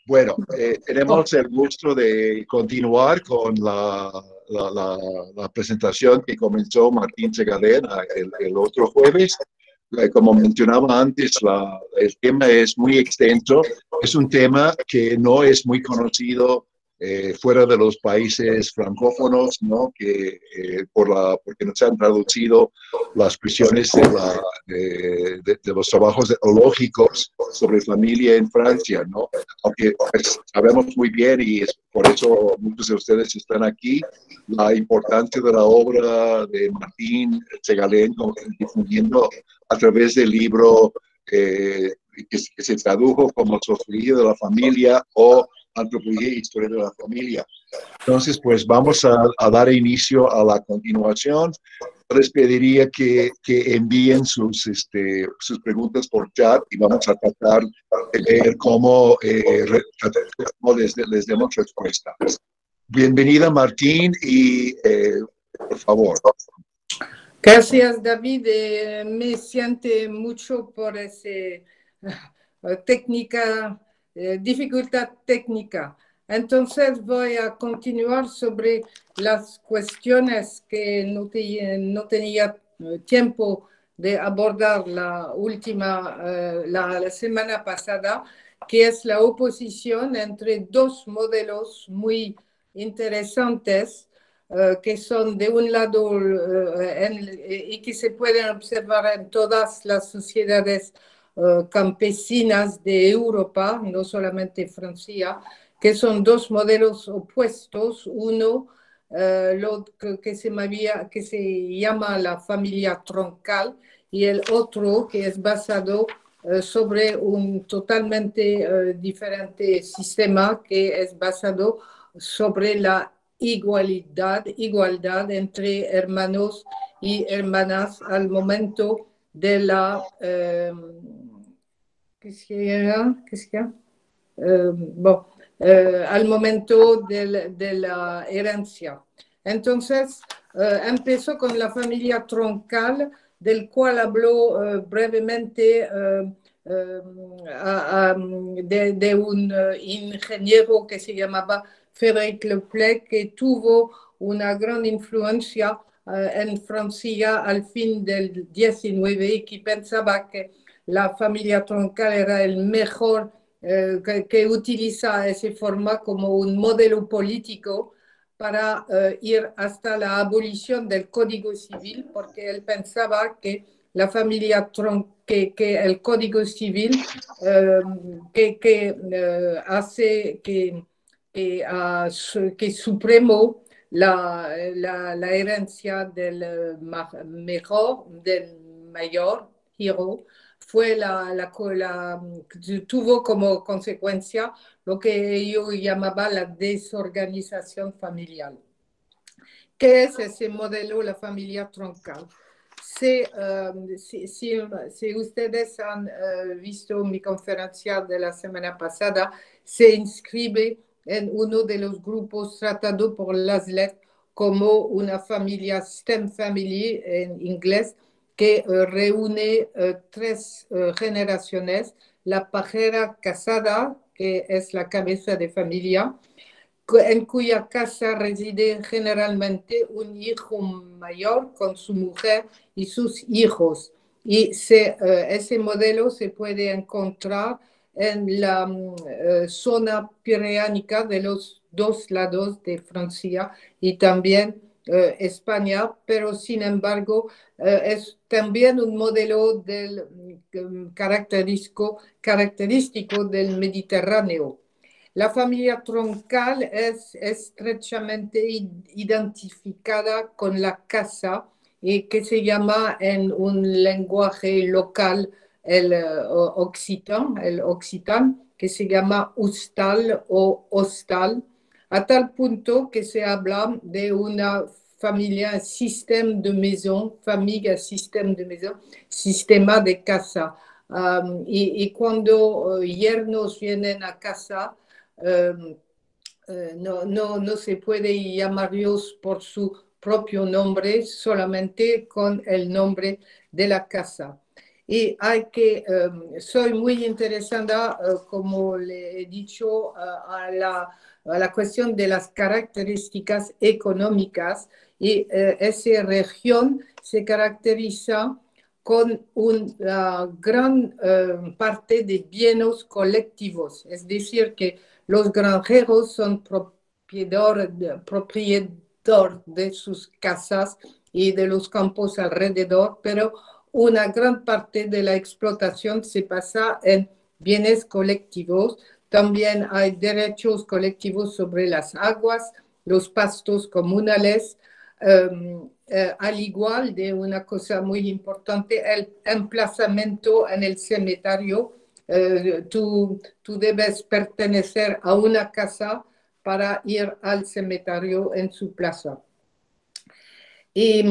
Bueno, Oh, tenemos el gusto de continuar con la presentación que comenzó Martín Segalén el otro jueves. Como mencionaba antes, el tema es muy extenso. Es un tema que no es muy conocido fuera de los países francófonos, ¿no? Porque no se han traducido las cuestiones de los trabajos ecológicos sobre familia en Francia, ¿no? Aunque pues, sabemos muy bien, y es por eso muchos de ustedes están aquí, la importancia de la obra de Martín Segalén difundiendo a través del libro que se tradujo como Sociología de la Familia o Antropología e Historia de la Familia. Entonces, pues vamos a dar inicio a la continuación. Les pediría que envíen sus preguntas por chat y vamos a tratar de ver cómo les demos respuesta. Bienvenida, Martín, y por favor. gracias, David. Me siente mucho por esa técnica, dificultad técnica. Entonces voy a continuar sobre las cuestiones que no tenía tiempo de abordar la semana pasada, que es la oposición entre dos modelos muy interesantes que son de un lado y que se pueden observar en todas las sociedades campesinas de Europa, no solamente Francia, que son dos modelos opuestos. Uno, lo que se llama la familia troncal, y el otro que es basado sobre un totalmente diferente sistema que es basado sobre la igualdad entre hermanos y hermanas al momento de ¿qué es que era? Bon, al momento de la herencia. Entonces, empezó con la familia troncal, del cual habló brevemente de un ingeniero que se llamaba Frédéric Leclerc, que tuvo una gran influencia en Francia al fin del 19 y que pensaba que la familia troncal era el mejor, que utiliza esa forma como un modelo político para ir hasta la abolición del Código Civil, porque él pensaba que la familia que el Código Civil hace que supremo la herencia del del mayor hijo, tuvo como consecuencia lo que yo llamaba la desorganización familiar. ¿Qué es ese modelo, la familia troncal? Si ustedes han visto mi conferencia de la semana pasada, se inscribe en uno de los grupos tratado por Laslett como una familia STEM family en inglés, que reúne tres generaciones: la pareja casada, que es la cabeza de familia, en cuya casa reside generalmente un hijo mayor con su mujer y sus hijos. Y ese modelo se puede encontrar en la zona pireánica de los dos lados de Francia y también España, pero sin embargo es también un modelo característico del Mediterráneo. La familia troncal es estrechamente identificada con la casa, y que se llama en un lenguaje local el occitan, que se llama ustal o hostal, a tal punto que se habla de una familia, système de maison, familia, système de maison, sistema de casa. Y cuando yernos vienen a casa, no se puede llamarlos por su propio nombre, solamente con el nombre de la casa. Y soy muy interesada, como le he dicho, a la cuestión de las características económicas y esa región se caracteriza con una gran parte de bienes colectivos, es decir, que los granjeros son propietarios de sus casas y de los campos alrededor, pero una gran parte de la explotación se basa en bienes colectivos. También hay derechos colectivos sobre las aguas, los pastos comunales, al igual de una cosa muy importante, el emplazamiento en el cementerio. Tú debes pertenecer a una casa para ir al cementerio en su plaza. Y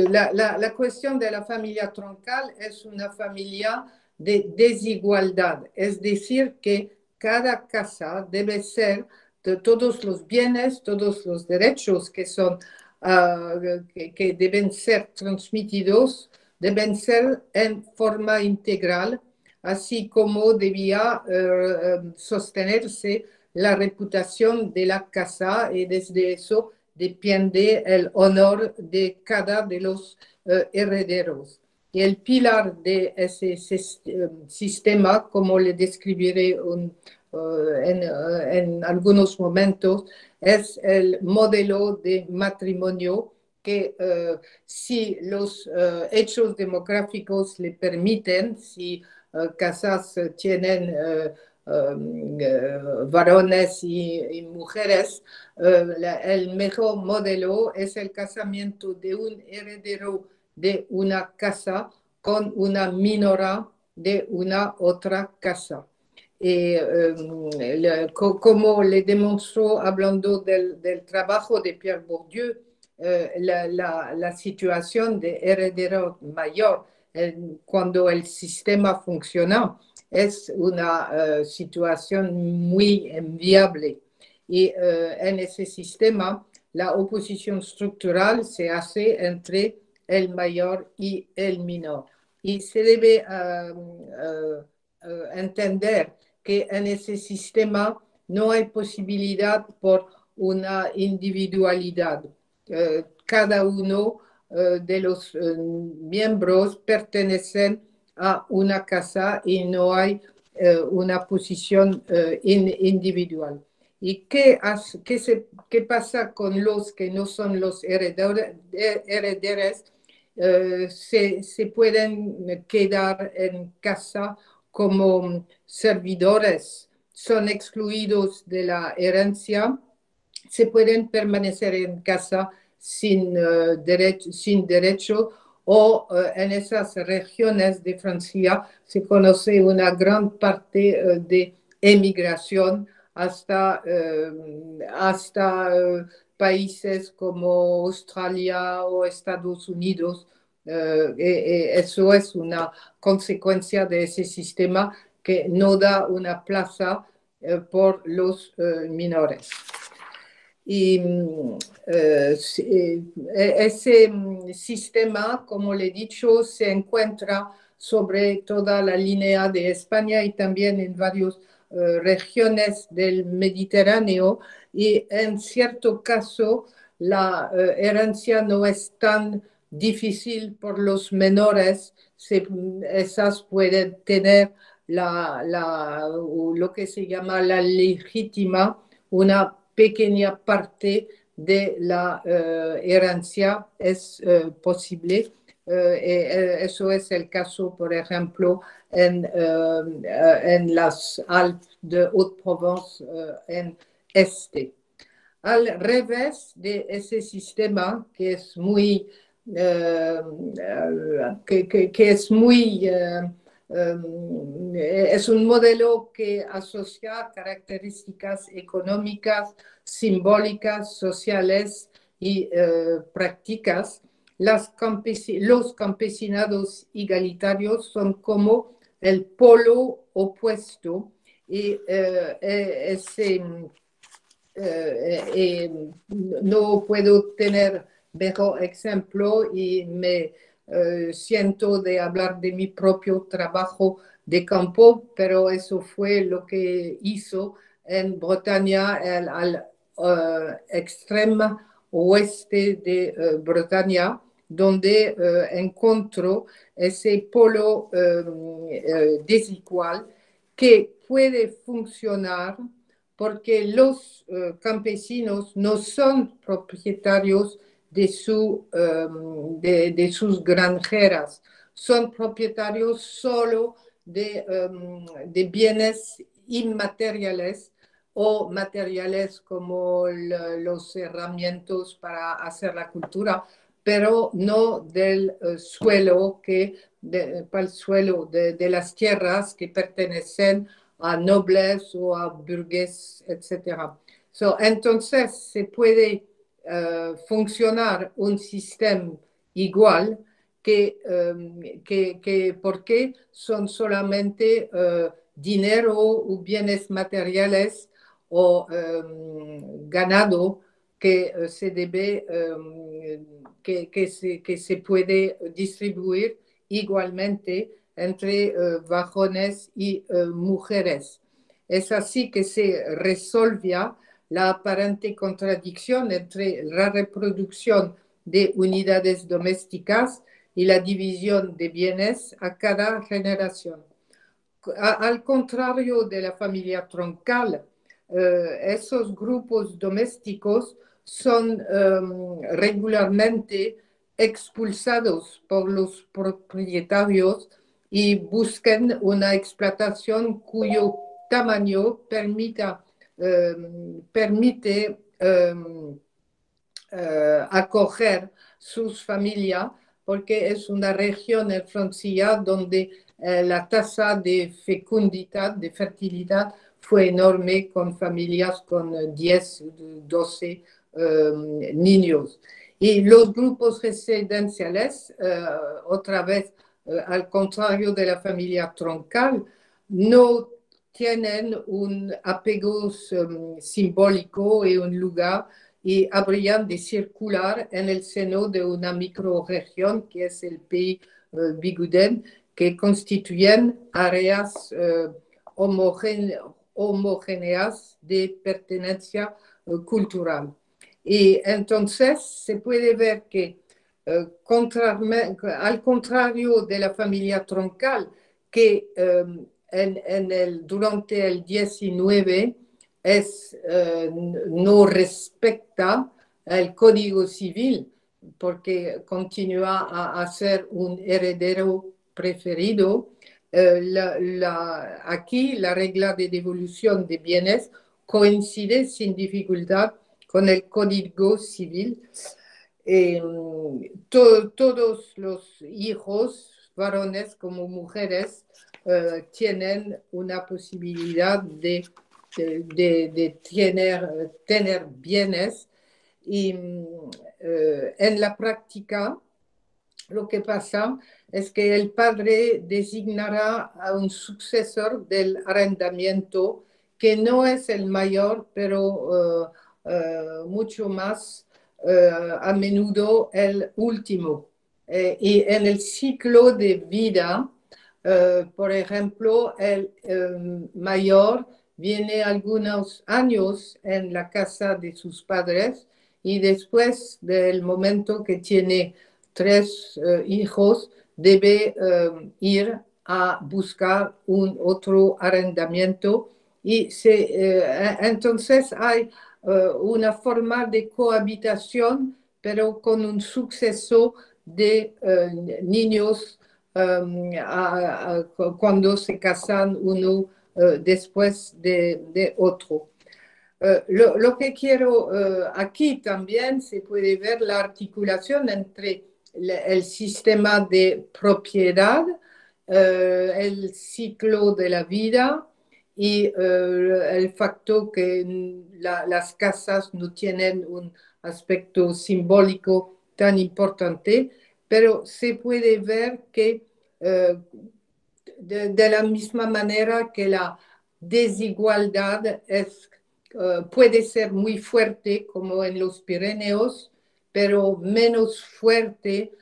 la cuestión de la familia troncal es una familia de desigualdad, es decir, que cada casa debe ser de todos los bienes, todos los derechos que deben ser transmitidos, deben ser en forma integral, así como debía sostenerse la reputación de la casa y desde eso depende el honor de cada de los herederos. Y el pilar de ese sistema, como le describiré en algunos momentos, es el modelo de matrimonio que si los hechos demográficos le permiten, si casas tienen varones y mujeres, el mejor modelo es el casamiento de un heredero de una casa con una minora de una otra casa. Como le demostró hablando del trabajo de Pierre Bourdieu, la situación de heredero mayor cuando el sistema funciona es una situación muy enviable. Y en ese sistema, la oposición estructural se hace entre el mayor y el menor. Y se debe entender que en ese sistema no hay posibilidad por una individualidad. Cada uno de los miembros pertenecen a una casa y no hay una posición individual. ¿Y qué pasa con los que no son los herederos? Se pueden quedar en casa como servidores, son excluidos de la herencia, se pueden permanecer en casa sin derecho o en esas regiones de Francia se conoce una gran parte de emigración hasta países como Australia o Estados Unidos. Eso es una consecuencia de ese sistema que no da una plaza por los menores. Y ese sistema, como le he dicho, se encuentra sobre toda la línea de España y también en varias regiones del Mediterráneo. Y en cierto caso, la herencia no es tan difícil por los menores. Esas pueden tener lo que se llama la legítima, una pequeña parte de la herencia es posible. Eso es el caso, por ejemplo, en las Alpes de Haute-Provence en este. Al revés de ese sistema que es muy es un modelo que asocia características económicas, simbólicas, sociales y prácticas. Los campesinados igualitarios son como el polo opuesto y no puedo tener mejor ejemplo y me siento de hablar de mi propio trabajo de campo, pero eso fue lo que hizo en Bretaña, al extremo oeste de Bretaña, donde encontró ese polo desigual que puede funcionar porque los campesinos no son propietarios de sus granjeras, son propietarios solo de bienes inmateriales o materiales como los herramientas para hacer la cultura, pero no del suelo, para el suelo de las tierras que pertenecen a nobles o a burgueses, etc. Entonces, se puede funcionar un sistema igual porque son solamente dinero o bienes materiales o ganado que se debe, que se puede distribuir igualmente entre varones y mujeres. Es así que se resolvía la aparente contradicción entre la reproducción de unidades domésticas y la división de bienes a cada generación. Al contrario de la familia troncal, esos grupos domésticos son regularmente expulsados por los propietarios y buscan una explotación cuyo tamaño permite acoger sus familias, porque es una región en Francia donde la tasa de fecundidad, de fertilidad, fue enorme con familias con 10, 12 niños. Y los grupos residenciales, otra vez, al contrario de la familia troncal, no tienen un apego simbólico y un lugar y habrían de circular en el seno de una microrregión que es el Pays Bigouden, que constituyen áreas homogéneas de pertenencia cultural. Y entonces se puede ver que al contrario de la familia troncal, que durante el 19 no respecta el Código Civil porque continúa a ser un heredero preferido. Aquí la regla de devolución de bienes coincide sin dificultad con el Código Civil. Todos los hijos, varones como mujeres, tienen una posibilidad de tener bienes y en la práctica lo que pasa es que el padre designará a un sucesor del arrendamiento que no es el mayor, pero mucho más a menudo el último. Y en el ciclo de vida, por ejemplo, el mayor viene algunos años en la casa de sus padres y después del momento que tiene 3 hijos, debe ir a buscar un otro arrendamiento y entonces hay una forma de cohabitación, pero con un suceso de niños cuando se casan uno después de otro. Lo que quiero aquí también se puede ver la articulación entre el sistema de propiedad, el ciclo de la vida y el factor que las casas no tienen un aspecto simbólico tan importante, pero se puede ver que de la misma manera que la desigualdad puede ser muy fuerte como en los Pirineos, pero menos fuerte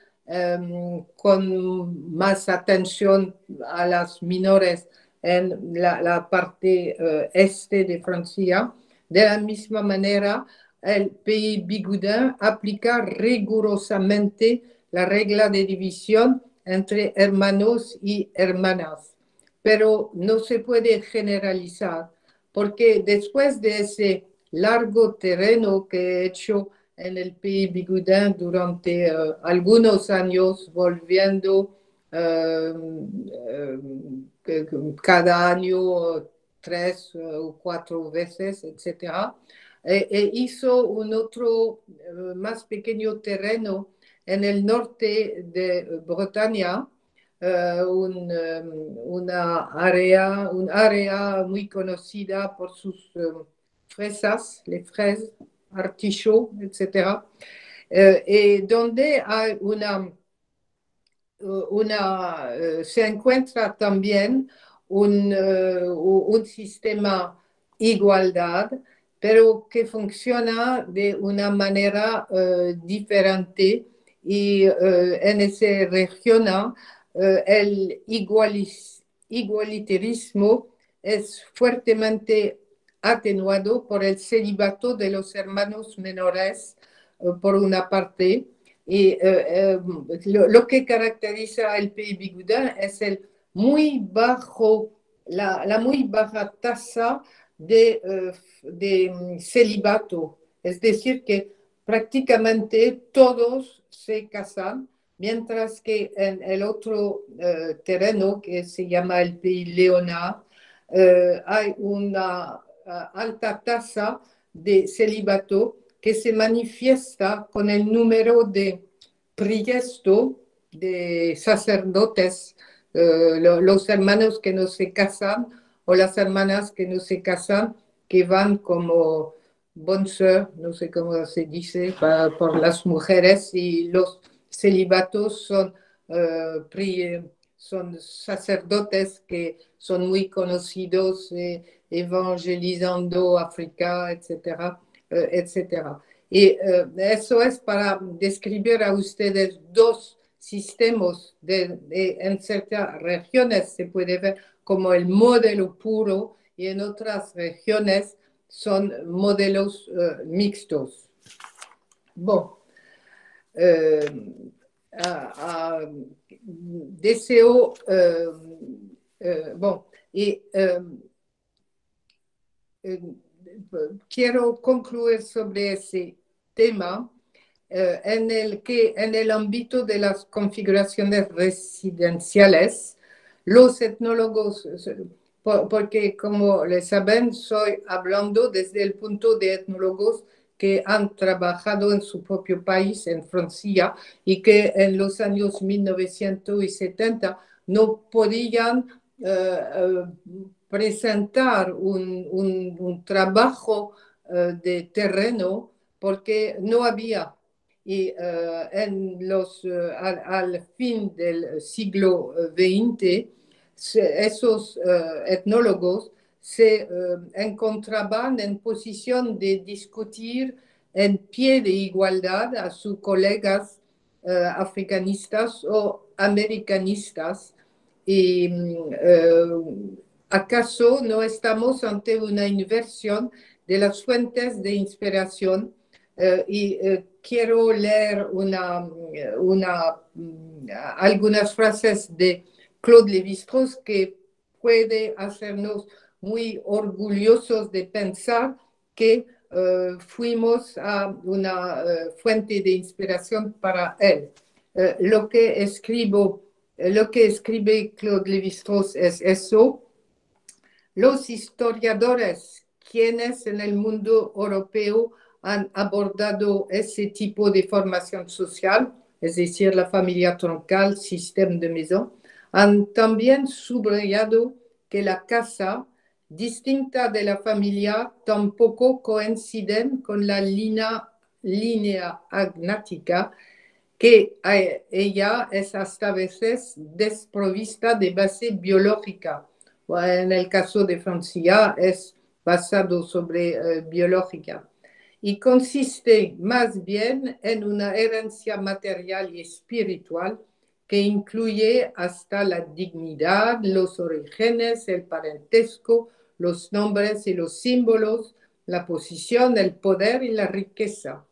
con más atención a las menores en la parte este de Francia. De la misma manera, el Pays Bigoudin aplica rigurosamente la regla de división entre hermanos y hermanas, pero no se puede generalizar porque después de ese largo terreno que he hecho en el Pays Bigoudin durante algunos años, volviendo cada año 3 o 4 veces, etc. Hizo un otro más pequeño terreno en el norte de Bretaña, un área muy conocida por sus fresas, les fraises, artichauts, etc. Y donde hay se encuentra también un sistema igualdad, pero que funciona de una manera diferente y en esa región el igualitarismo es fuertemente atenuado por el celibato de los hermanos menores, por una parte, y lo que caracteriza el Pays Bigoudin es la muy baja tasa de celibato. Es decir, que prácticamente todos se casan, mientras que en el otro terreno, que se llama el Pays Léonard, hay una alta tasa de celibato que se manifiesta con el número de priesto, de sacerdotes, los hermanos que no se casan o las hermanas que no se casan, que van como bonnes sœurs, no sé cómo se dice, por las mujeres, y los celibatos son sacerdotes que son muy conocidos, evangelizando África, etcétera, etcétera. Y eso es para describir a ustedes dos sistemas en ciertas regiones se puede ver como el modelo puro y en otras regiones son modelos mixtos. Bueno, deseo, bon, y quiero concluir sobre ese tema en el ámbito de las configuraciones residenciales, los etnólogos, porque como les saben, estoy hablando desde el punto de etnólogos que han trabajado en su propio país, en Francia, y que en los años 1970 no podían presentar un trabajo de terreno porque no había. Y al fin del siglo XX, esos etnólogos se encontraban en posición de discutir en pie de igualdad a sus colegas africanistas o americanistas. Y ¿acaso no estamos ante una inversión de las fuentes de inspiración? Quiero leer algunas frases de Claude Lévi-Strauss que puede hacernos muy orgullosos de pensar que fuimos a una fuente de inspiración para él. Lo que escribe Claude Lévi-Strauss es eso. Los historiadores, quienes en el mundo europeo han abordado ese tipo de formación social, es decir, la familia troncal, sistema de maison, han también subrayado que la casa, distinta de la familia, tampoco coinciden con la línea agnática, que ella es hasta veces desprovista de base biológica. En el caso de Francia es basado sobre biológica. y consiste más bien en una herencia material y espiritual que incluye hasta la dignidad, los orígenes, el parentesco, los nombres y los símbolos, la posición, el poder y la riqueza.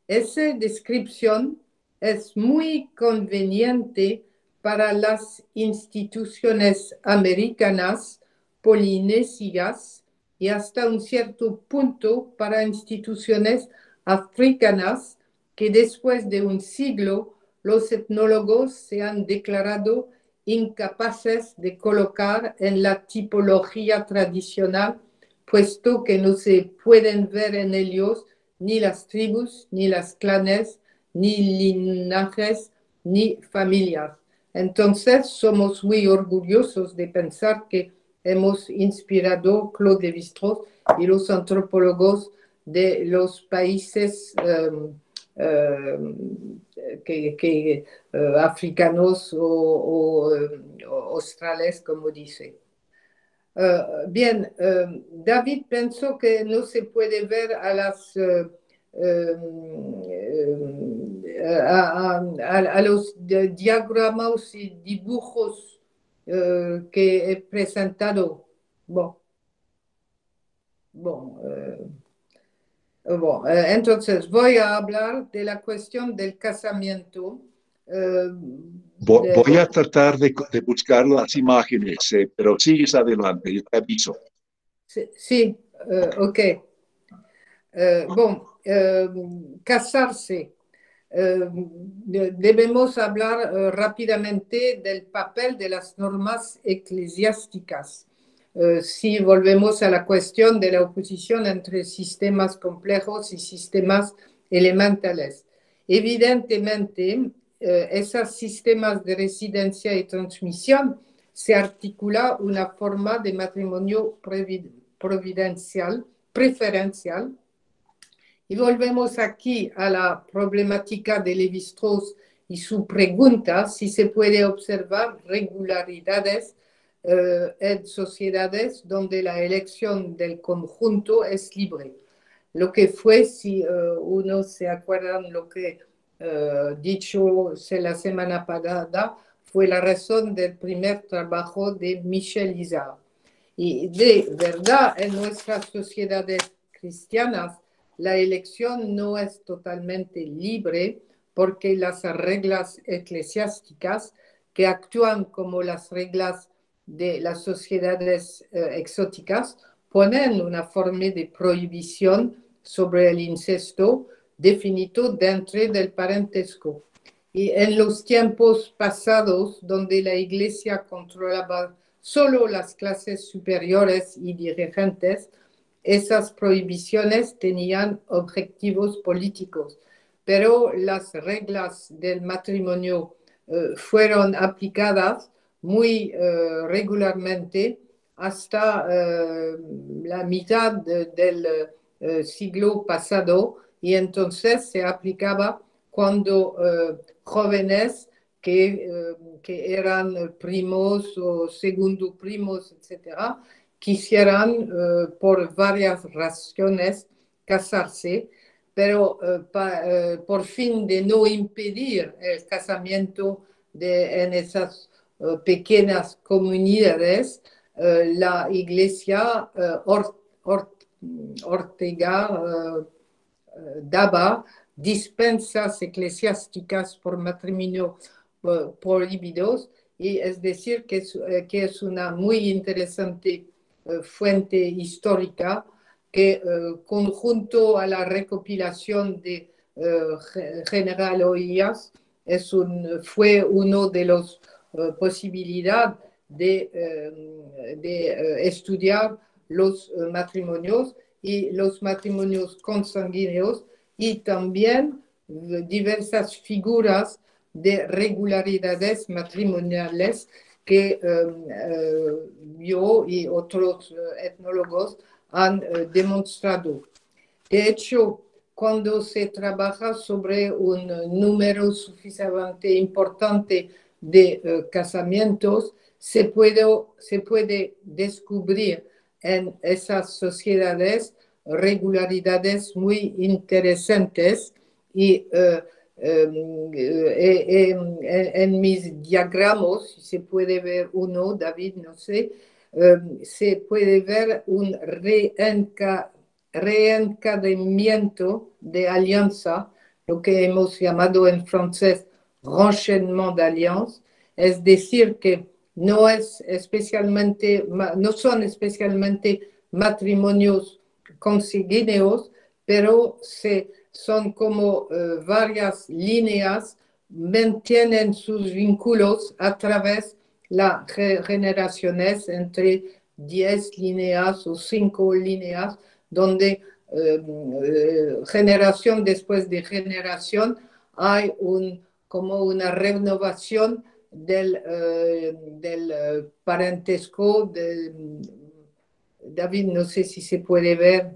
Esa descripción es muy conveniente para las instituciones americanas, polinesias y hasta un cierto punto para instituciones africanas que después de un siglo los etnólogos se han declarado incapaces de colocar en la tipología tradicional, puesto que no se pueden ver en ellos ni las tribus, ni las clanes, ni linajes, ni familias. Entonces, somos muy orgullosos de pensar que hemos inspirado Claude Lévi-Strauss y los antropólogos de los países africanos o australes, como dice. Bien, David pensó que no se puede ver a las a los diagramas y dibujos que he presentado. Bon, bon, entonces voy a hablar de la cuestión del casamiento. Voy a tratar de buscar las imágenes, pero sigues adelante, yo te aviso. Sí, ok. Bon, casarse. Debemos hablar rápidamente del papel de las normas eclesiásticas. Si volvemos a la cuestión de la oposición entre sistemas complejos y sistemas elementales. Evidentemente, esos sistemas de residencia y transmisión se articula una forma de matrimonio preferencial. Y volvemos aquí a la problemática de Lévi-Strauss y su pregunta si se puede observar regularidades en sociedades donde la elección del conjunto es libre. Lo que fue, si uno se acuerda lo que dicho la semana pasada, fue la razón del primer trabajo de Michel Isard. Y de verdad, en nuestras sociedades cristianas, la elección no es totalmente libre porque las reglas eclesiásticas que actúan como las reglas de las sociedades exóticas ponen una forma de prohibición sobre el incesto definido dentro del parentesco. Y en los tiempos pasados, donde la Iglesia controlaba solo las clases superiores y dirigentes, esas prohibiciones tenían objetivos políticos, pero las reglas del matrimonio fueron aplicadas muy regularmente hasta la mitad del siglo pasado, y entonces se aplicaba cuando jóvenes que eran primos o segundo primos, etcétera, quisieran por varias razones casarse, pero por fin de no impedir el casamiento en esas pequeñas comunidades, la Iglesia Ortega daba dispensas eclesiásticas por matrimonio prohibidos, y es decir que es una muy interesante fuente histórica que conjunto a la recopilación de genealogías fue uno de las posibilidades de estudiar los matrimonios y los matrimonios consanguíneos, y también diversas figuras de regularidades matrimoniales que yo y otros etnólogos han demostrado. De hecho, cuando se trabaja sobre un número suficientemente importante de casamientos, se puede descubrir en esas sociedades regularidades muy interesantes y en mis diagramos, si se puede ver uno, David, no sé, se puede ver un reencadenamiento de alianza, lo que hemos llamado en francés renchaînement d'alliance, es decir, que no son especialmente matrimonios consanguíneos, pero son como varias líneas, mantienen sus vínculos a través de las generaciones, entre 10 líneas o 5 líneas, donde generación después de generación hay como una renovación del parentesco. David, no sé si se puede ver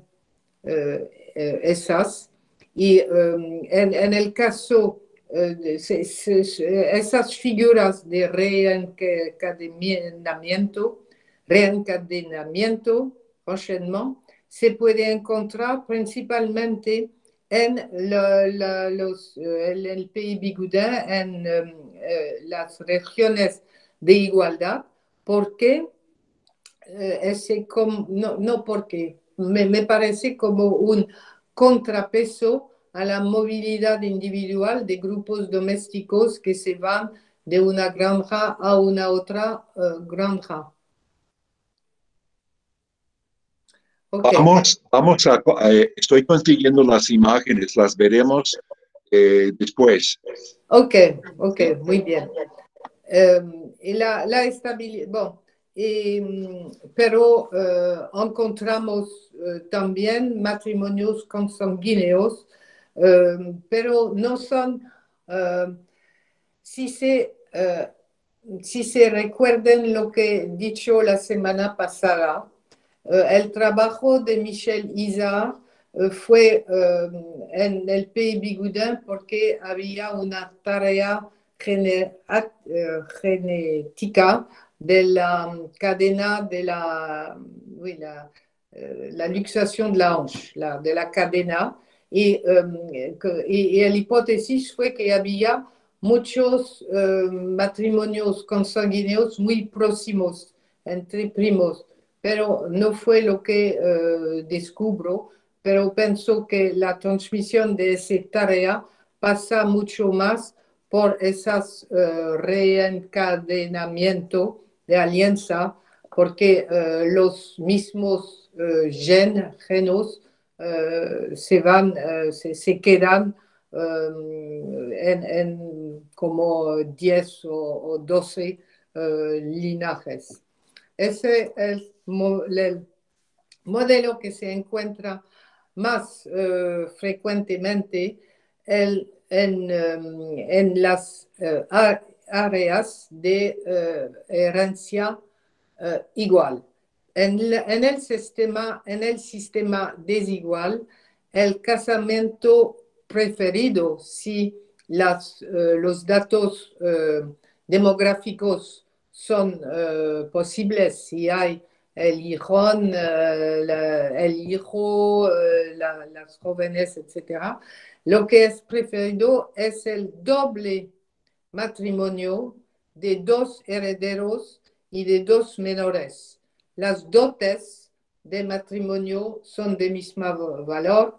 esas. Y en el caso de esas figuras de reencadenamiento, enchaînement, se puede encontrar principalmente en el pays bigoudin, en las regiones de igualdad, porque no porque me parece como un contrapeso a la movilidad individual de grupos domésticos que se van de una granja a una otra granja. Okay. Estoy consiguiendo las imágenes, las veremos después. Ok, muy bien. Y la estabilidad, bueno, pero encontramos también matrimonios consanguíneos, pero no son, si se recuerden lo que he dicho la semana pasada, el trabajo de Michel Izard fue en el Pays Bigoudin porque había una tarea genética de la cadena de la luxación de la hanche, de la cadena, y la hipótesis fue que había muchos matrimonios consanguíneos muy próximos, entre primos, pero no fue lo que descubro, pero pienso que la transmisión de esa tarea pasa mucho más por esos reencadenamientos de alianza, porque los mismos genos se quedan en como 10 o 12 linajes. Ese es el modelo que se encuentra más frecuentemente en las áreas de herencia igual. En el sistema desigual, el casamiento preferido, si los datos demográficos son posibles, si hay el hijo, las jóvenes, etc. Lo que es preferido es el doble matrimonio de 2 herederos y de 2 menores. Las dotes de matrimonio son de mismo valor,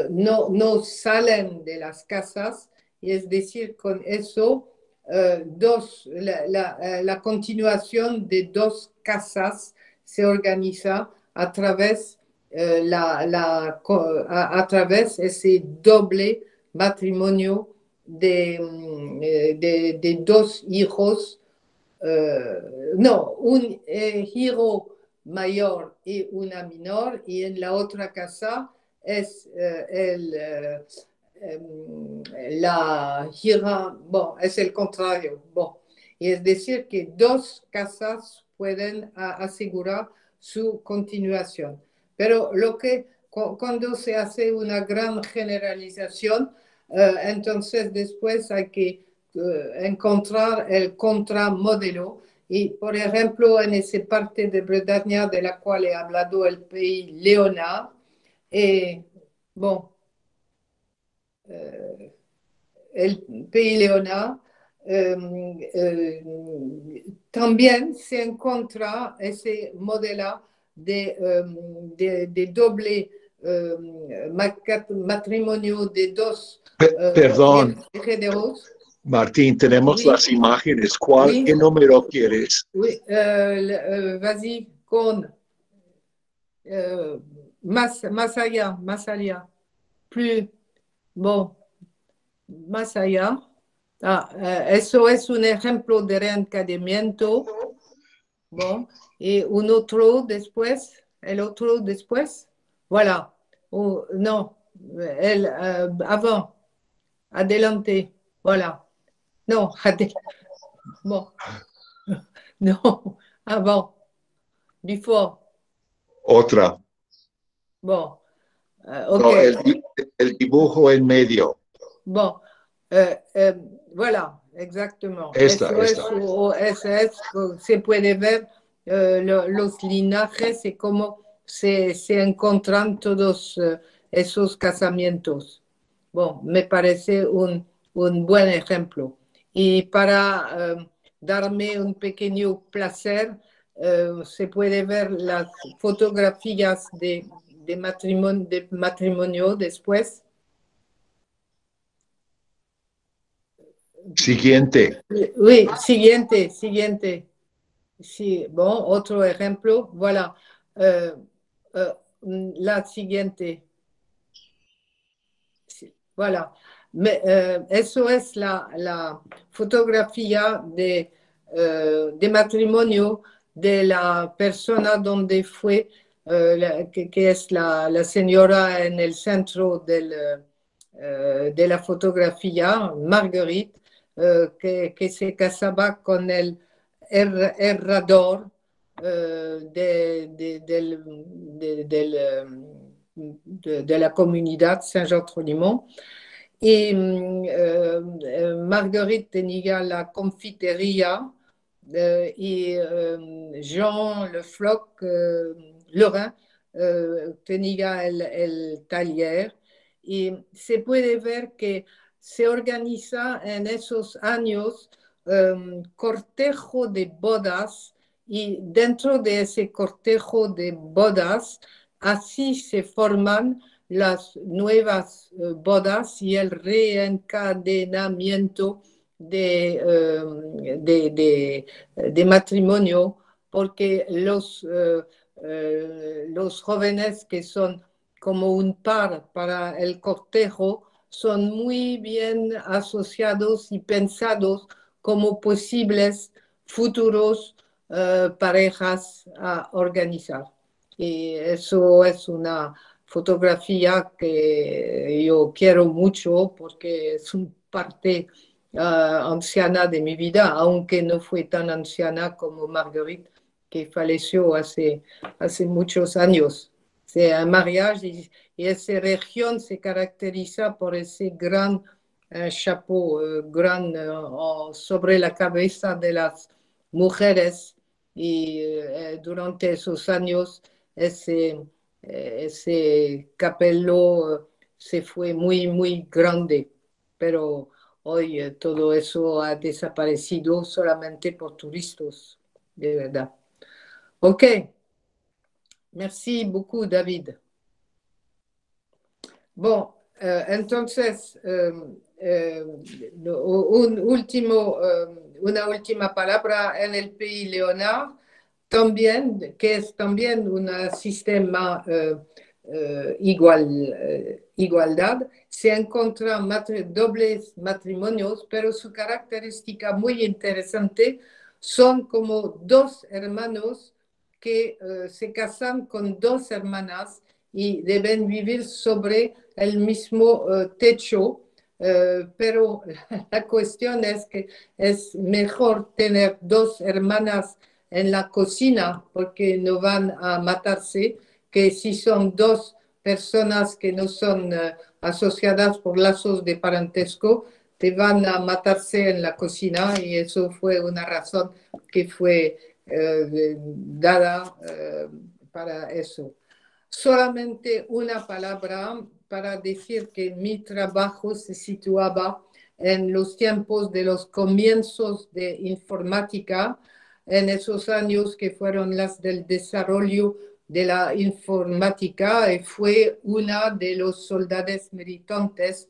no salen de las casas, y es decir, con eso la continuación de 2 casas se organiza a través a través ese doble matrimonio de 2 hijos, no, un hijo mayor y una menor, y en la otra casa es la hija, es el contrario. Y es decir, que 2 casas pueden asegurar su continuación. Pero cuando se hace una gran generalización, entonces después hay que encontrar el contramodelo. Y, por ejemplo, en esa parte de Bretaña de la cual he hablado, el Pays Léonard, Et bon, el pays léonard también se encuentra ese modelo de doble matrimonio de dos Perdón, herederos. Martín, tenemos Oui, las imágenes. ¿Cuál, oui, qué número quieres? oui. Vas-y con más allá, plus, bon, más allá. Eso es un ejemplo de reencadenamiento. Bon, et un otro después, el otro después. Voilà. Oh, non, avant, adelante. Voilà. Non, bon, non, avant, before. Otra. Bon, ok. No, el dibujo en medio. Bon, voilà, exactement. Esta, Eso es, esta. se puede ver los linajes y cómo se encuentran todos esos casamientos. Bueno, me parece un buen ejemplo. Y para darme un pequeño placer, se puede ver las fotografías de matrimonio después. Siguiente. Oui, siguiente. Sí, bon, otro ejemplo. Voilà. Euh, la siguiente. Sí, voilà. Eso es la fotografía de matrimonio de la persona donde fue, que es la señora en el centro de la fotografía, Marguerite, que se casaba con el herrador de la comunidad Saint-Jean-Trolimont. Y Marguerite tenía la confitería y Jean Le Floch Lorrain tenía el taller. Y se puede ver que se organiza en esos años cortejo de bodas y dentro de ese cortejo de bodas así se forman las nuevas bodas y el reencadenamiento de matrimonio, porque los jóvenes que son como un par para el cortejo son muy bien asociados y pensados como posibles futuros parejas a organizar. Y eso es una fotografía que yo quiero mucho porque es una parte anciana de mi vida, aunque no fue tan anciana como Marguerite, que falleció hace muchos años. C'est un mariage y esa región se caracteriza por ese gran chapeau gran sobre la cabeza de las mujeres y durante esos años ese capello se fue muy grande, pero hoy todo eso ha desaparecido solamente por turistas, de verdad. Ok, merci beaucoup, David. Bon, entonces, una última palabra en el pays Leonard, también, que es también un sistema igualdad, se encuentran dobles matrimonios, pero su característica muy interesante son como dos hermanos que se casan con dos hermanas y deben vivir sobre el mismo techo, pero la cuestión es que es mejor tener dos hermanas en la cocina porque no van a matarse, que si son dos personas que no son asociadas por lazos de parentesco, te van a matarse en la cocina y eso fue una razón que fue dada para eso. Solamente una palabra para decir que mi trabajo se situaba en los tiempos de los comienzos de informática, en esos años que fueron las del desarrollo de la informática, y fue una de los soldados militantes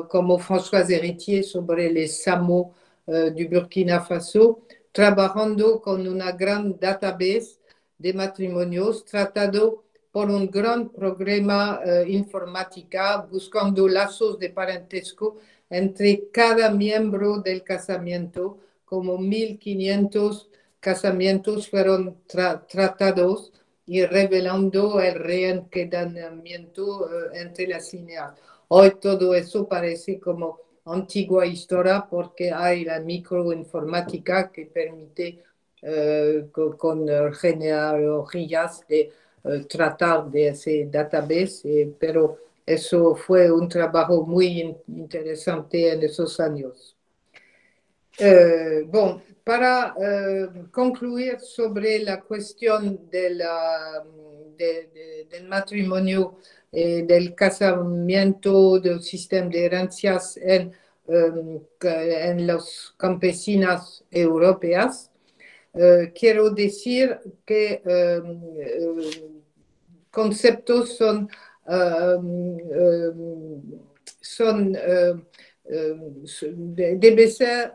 como François Héritier sobre el SAMU du Burkina Faso, trabajando con una gran database de matrimonios tratado por un gran programa informática buscando lazos de parentesco entre cada miembro del casamiento, como 1.500 casamientos fueron tratados y revelando el reencadenamiento entre las líneas. Hoy todo eso parece como antigua historia porque hay la microinformática que permite con genealogías de tratar de ese database, pero eso fue un trabajo muy interesante en esos años. Bon, para concluir sobre la cuestión del matrimonio, del casamiento, del sistema de herencias en las campesinas europeas, quiero decir que conceptos son debe ser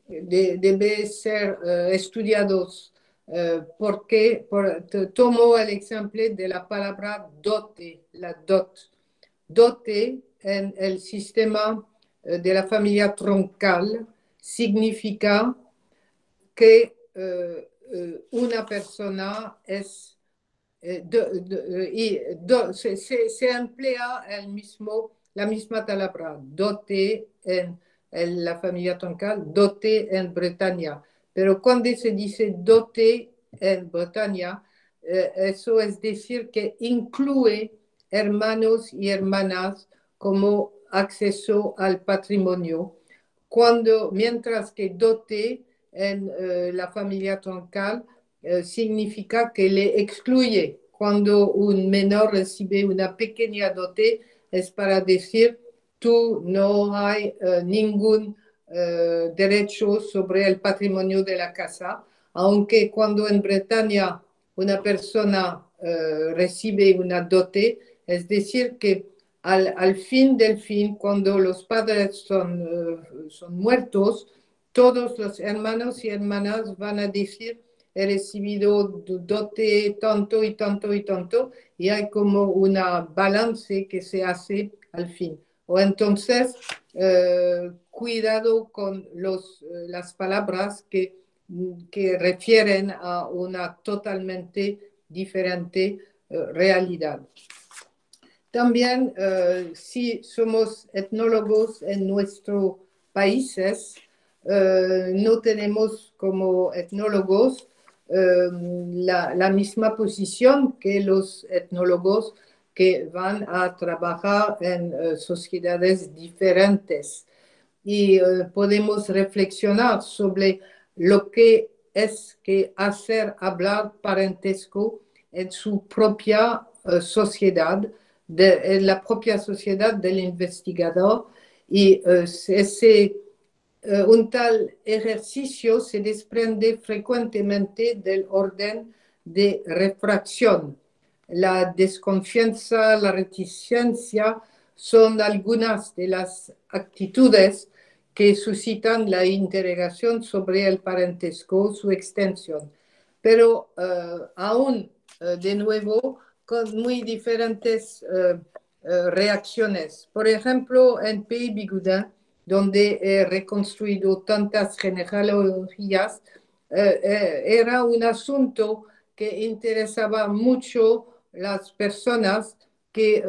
debe ser estudiados porque tomo el ejemplo de la palabra dote, la dote en el sistema de la familia troncal significa que una persona es se emplea la misma palabra dote en la familia troncal, dote en Bretaña, pero cuando se dice dote en Bretaña, eso es decir que incluye hermanos y hermanas como acceso al patrimonio, mientras que dote en la familia troncal significa que le excluye. Cuando un menor recibe una pequeña dote, es para decir, tú no hay ningún derecho sobre el patrimonio de la casa, aunque cuando en Bretaña una persona recibe una dote, es decir, que al fin del fin, cuando los padres son muertos, todos los hermanos y hermanas van a decir, he recibido dote tanto y tanto y tanto, y hay como una balance que se hace al fin. O entonces, cuidado con las palabras que refieren a una totalmente diferente realidad. También, si somos etnólogos en nuestros países, no tenemos como etnólogos la misma posición que los etnólogos que van a trabajar en sociedades diferentes. Y podemos reflexionar sobre lo que es que hacer hablar parentesco en su propia sociedad, en la propia sociedad del investigador, y un tal ejercicio se desprende frecuentemente del orden de refracción. La desconfianza, la reticencia son algunas de las actitudes que suscitan la interrogación sobre el parentesco, su extensión. Pero aún, de nuevo, con muy diferentes reacciones. Por ejemplo, en Pays Bigoudin, donde he reconstruido tantas genealogías, era un asunto que interesaba mucho las personas que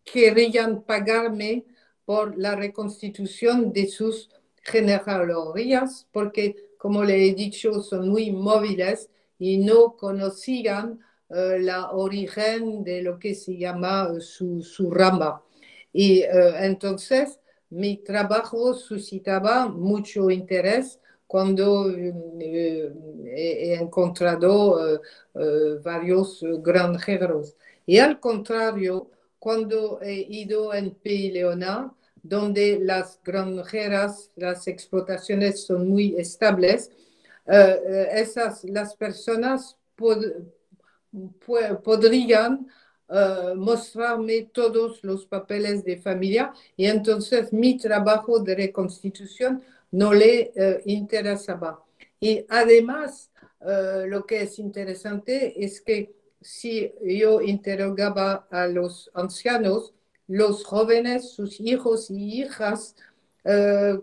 querían pagarme por la reconstitución de sus genealogías, porque, como le he dicho, son muy móviles y no conocían la origen de lo que se llama su rama. Y entonces mi trabajo suscitaba mucho interés cuando he encontrado varios granjeros. Y al contrario, cuando he ido en Pays Léonard, donde las granjeras, las explotaciones son muy estables, las personas podrían mostrarme todos los papeles de familia y entonces mi trabajo de reconstitución no le interesaba. Y además, lo que es interesante es que si yo interrogaba a los ancianos, los jóvenes, sus hijos y hijas, eh,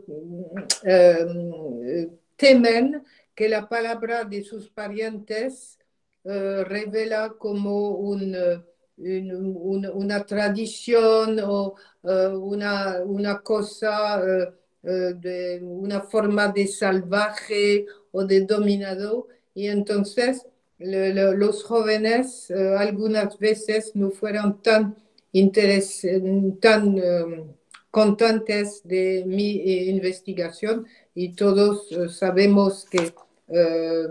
temen que la palabra de sus parientes revela como una tradición o una cosa, de una forma de salvaje o de dominado. Y entonces los jóvenes algunas veces no fueron tan constantes de mi investigación y todos sabemos que eh,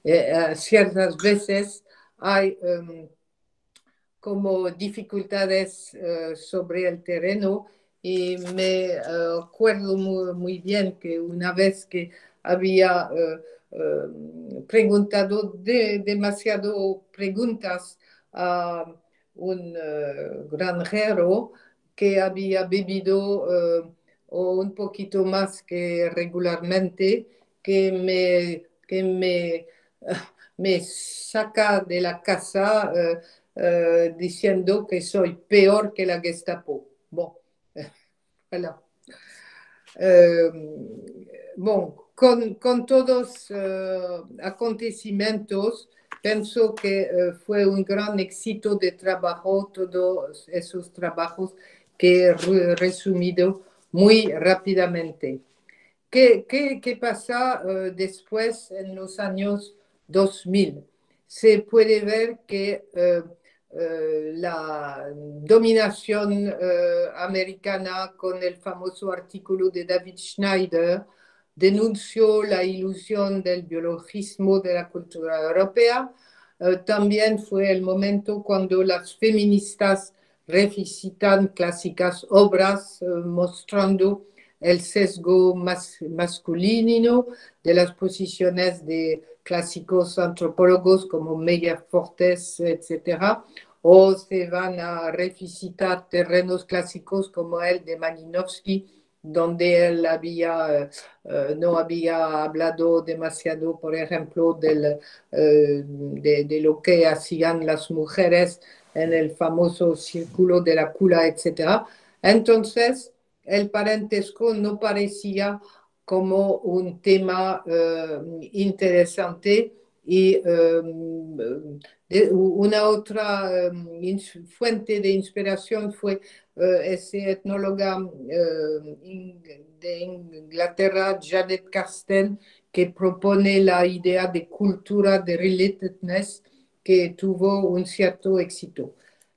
eh, ciertas veces hay como dificultades sobre el terreno y me acuerdo muy bien que una vez que había preguntado demasiado preguntas a un granjero que había bebido o un poquito más que regularmente, me saca de la casa diciendo que soy peor que la Gestapo. Bon, voilà. Euh, bon, con todos acontecimientos, pienso que fue un gran éxito de trabajo, todos esos trabajos que he resumido muy rápidamente. ¿Qué pasa después en los años 2000? Se puede ver que la dominación americana con el famoso artículo de David Schneider denunció la ilusión del biologismo de la cultura europea. También fue el momento cuando las feministas revisitan clásicas obras mostrando el sesgo masculino de las posiciones de clásicos antropólogos como Meyer Fortes, etcétera, o se van a revisitar terrenos clásicos como el de Malinowski, donde él no había hablado demasiado, por ejemplo, de lo que hacían las mujeres en el famoso círculo de la Kula, etcétera. Entonces, el parentesco no parecía como un tema interesante y una otra fuente de inspiración fue ese etnóloga de Inglaterra, Janet Carsten, que propone la idea de cultura de relatedness que tuvo un cierto éxito.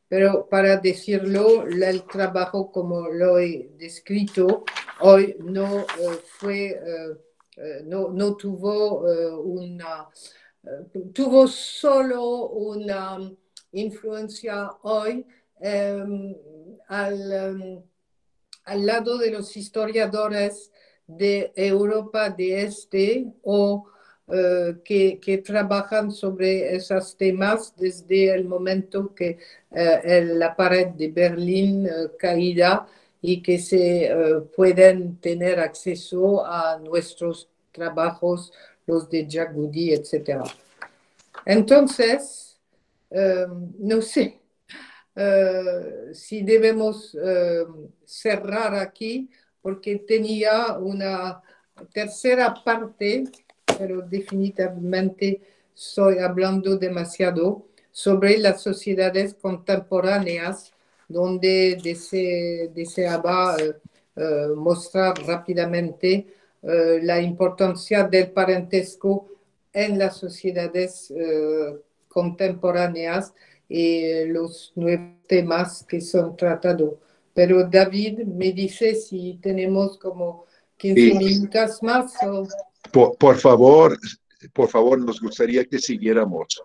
Pero para decirlo, el trabajo como lo he descrito hoy no tuvo tuvo solo una influencia hoy al lado de los historiadores de Europa de Este o que trabajan sobre esos temas desde el momento que la pared de Berlín caída y que se pueden tener acceso a nuestros trabajos, los de Jagudi, etc. Entonces, no sé si debemos cerrar aquí, porque tenía una tercera parte, pero definitivamente estoy hablando demasiado sobre las sociedades contemporáneas, donde deseaba mostrar rápidamente la importancia del parentesco en las sociedades contemporáneas y los nuevos temas que son tratados. Pero David me dice si tenemos como 15 minutos más. Por favor, nos gustaría que siguiéramos.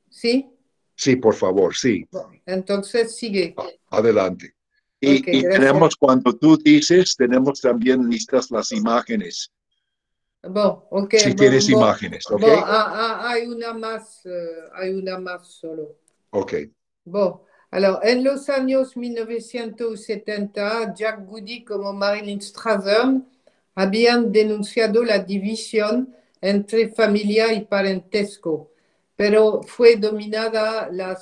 ¿Sí? Sí, por favor, sí. Entonces sigue. Adelante. Ok, Y gracias. tenemos, cuando tú dices, tenemos también listas las imágenes. Bon, ok. Si tienes imágenes, ¿ok? Bon, hay una más solo. Ok. Bon, alors, en los años 1970, Jack Goody como Marilyn Strathern habían denunciado la división entre familia y parentesco, pero fue dominada la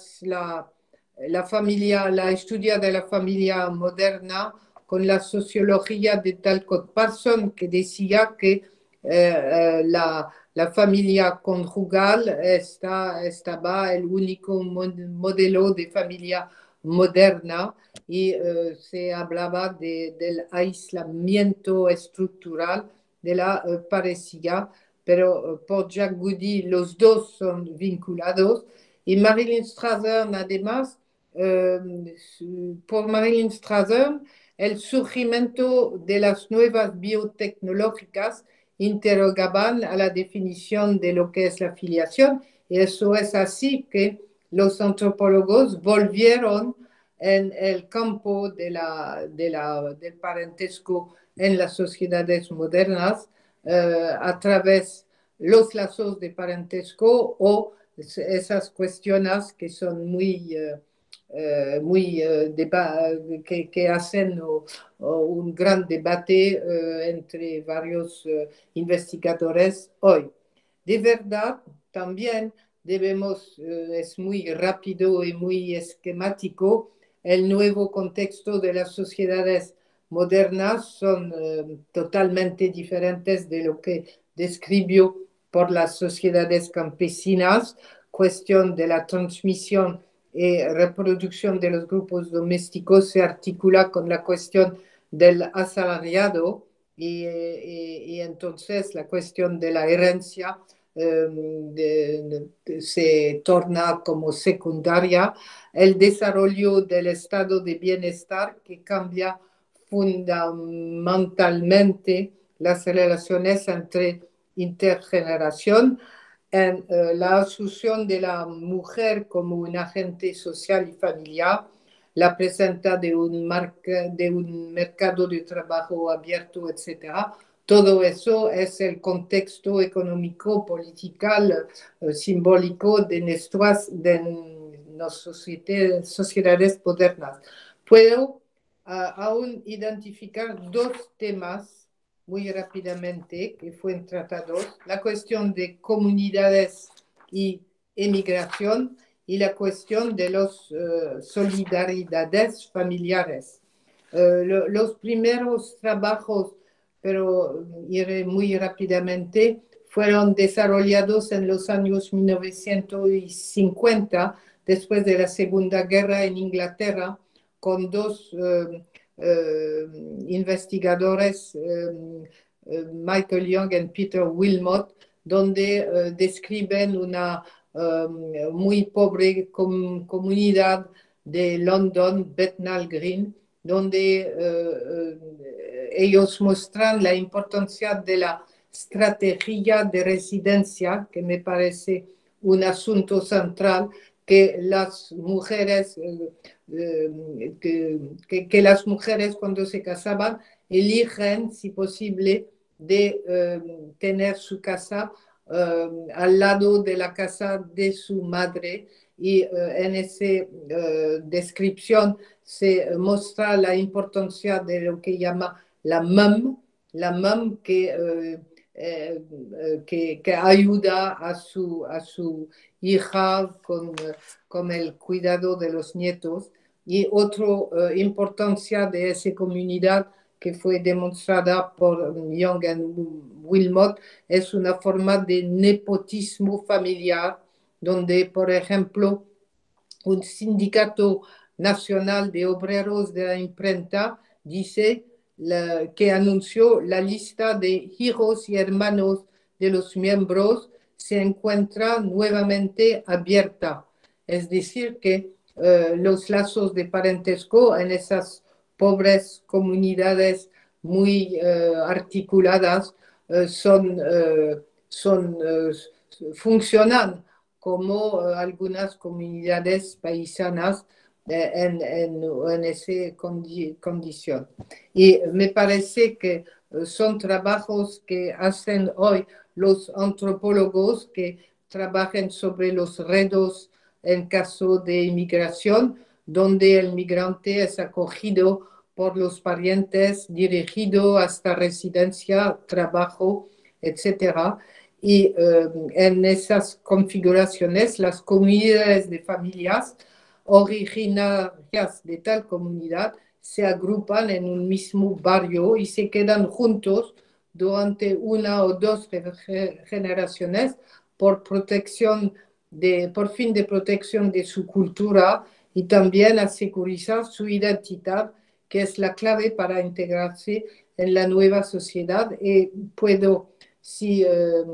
familia, la estudia de la familia moderna con la sociología de Talcott Parsons, que decía que la familia conjugal estaba el único modelo de familia moderna y se hablaba del aislamiento estructural de la pareja, pero por Jack Goody los dos son vinculados y Marilyn Strathern además, por Marilyn Strathern, el surgimiento de las nuevas biotecnológicas interrogaban a la definición de lo que es la filiación, y eso es así que los antropólogos volvieron en el campo del parentesco en las sociedades modernas a través de los lazos de parentesco o esas cuestiones que son que hacen un gran debate entre varios investigadores hoy. De verdad, también debemos, es muy rápido y muy esquemático, el nuevo contexto de las sociedades modernas son totalmente diferentes de lo que describió por las sociedades campesinas, cuestión de la transmisión y reproducción de los grupos domésticos se articula con la cuestión del asalariado y entonces la cuestión de la herencia se torna como secundaria. El desarrollo del estado de bienestar que cambia fundamentalmente las relaciones entre intergeneración en la asunción de la mujer como un agente social y familiar, la presencia de un mercado de trabajo abierto, etc. Todo eso es el contexto económico, political, simbólico de nuestras sociedades modernas. Puedo aún identificar dos temas muy rápidamente que fueron tratados, la cuestión de comunidades y emigración y la cuestión de las solidaridades familiares. Los primeros trabajos, pero iré muy rápidamente, fueron desarrollados en los años 1950, después de la Segunda Guerra en Inglaterra, con dos investigadores, Michael Young y Peter Wilmot, donde describen una muy pobre comunidad de London, Bethnal Green, donde ellos muestran la importancia de la estrategia de residencia, que me parece un asunto central, que las mujeres que las mujeres cuando se casaban eligen, si posible, de tener su casa al lado de la casa de su madre y en esa descripción se muestra la importancia de lo que llama la mum que ayuda a su hija con el cuidado de los nietos. Y otra importancia de esa comunidad que fue demostrada por Young y Wilmot es una forma de nepotismo familiar, donde, por ejemplo, un sindicato nacional de obreros de la imprenta dice que anunció la lista de hijos y hermanos de los miembros se encuentra nuevamente abierta. Es decir, que los lazos de parentesco en esas pobres comunidades muy articuladas, son, funcionan como algunas comunidades paisanas en esa condición. Y me parece que son trabajos que hacen hoy los antropólogos que trabajan sobre los retos en caso de inmigración, donde el migrante es acogido por los parientes, dirigido hasta residencia, trabajo, etcétera. Y en esas configuraciones, las comunidades de familias originarias de tal comunidad se agrupan en un mismo barrio y se quedan juntos durante una o dos generaciones por protección por fin de protección de su cultura y también asegurar su identidad, que es la clave para integrarse en la nueva sociedad. Y puedo, si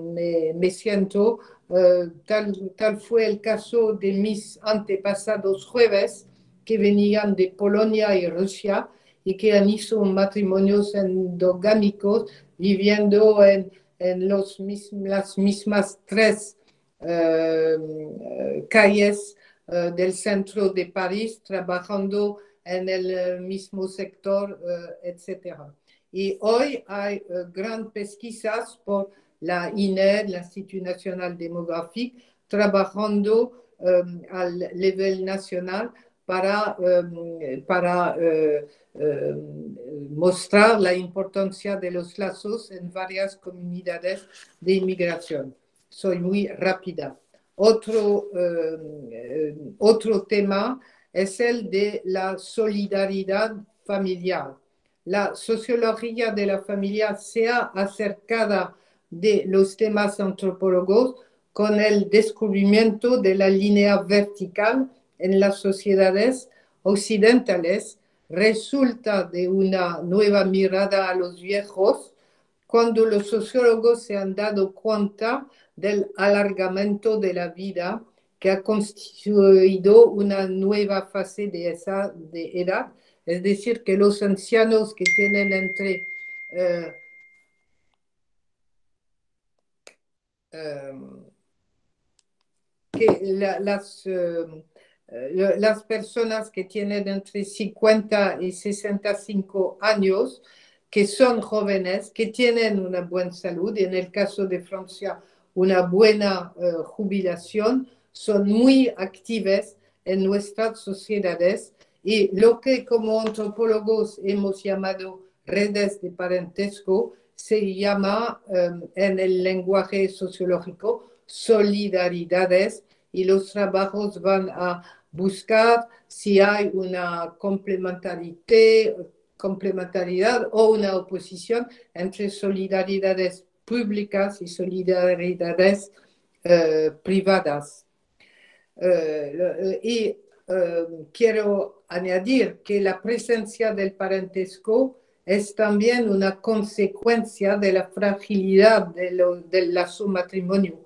me siento, tal fue el caso de mis antepasados jueves que venían de Polonia y Rusia y que han hecho matrimonios endogámicos viviendo en las mismas tres calles del centro de París, trabajando en el mismo sector, etcétera. Y hoy hay grandes pesquisas por la INED, l'Institut National Demographique, trabajando al nivel nacional para mostrar la importancia de los lazos en varias comunidades de inmigración. Soy muy rápida. Otro tema es el de la solidaridad familiar. La sociología de la familia se ha acercado de los temas antropólogos con el descubrimiento de la línea vertical en las sociedades occidentales. Resulta de una nueva mirada a los viejos cuando los sociólogos se han dado cuenta del alargamiento de la vida que ha constituido una nueva fase de edad, es decir, que los ancianos que tienen entre que las personas que tienen entre 50 y 65 años, que son jóvenes, que tienen una buena salud, y en el caso de Francia, una buena jubilación, son muy activas en nuestras sociedades y lo que como antropólogos hemos llamado redes de parentesco se llama en el lenguaje sociológico solidaridades y los trabajos van a buscar si hay una complementariedad o una oposición entre solidaridades públicas y solidaridades privadas. Y quiero añadir que la presencia del parentesco es también una consecuencia de la fragilidad del lazo matrimonio.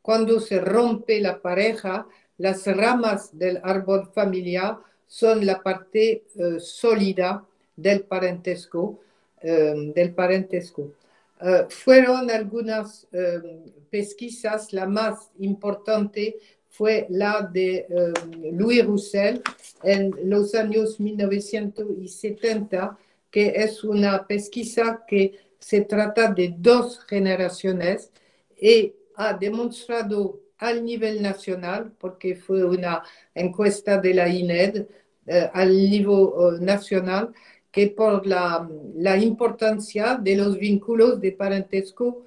Cuando se rompe la pareja, las ramas del árbol familiar son la parte sólida del parentesco. Fueron algunas pesquisas, la más importante fue la de Louis Roussel en los años 1970, que es una pesquisa que se trata de dos generaciones y ha demostrado al nivel nacional, porque fue una encuesta de la INED al nivel nacional, que por la importancia de los vínculos de parentesco,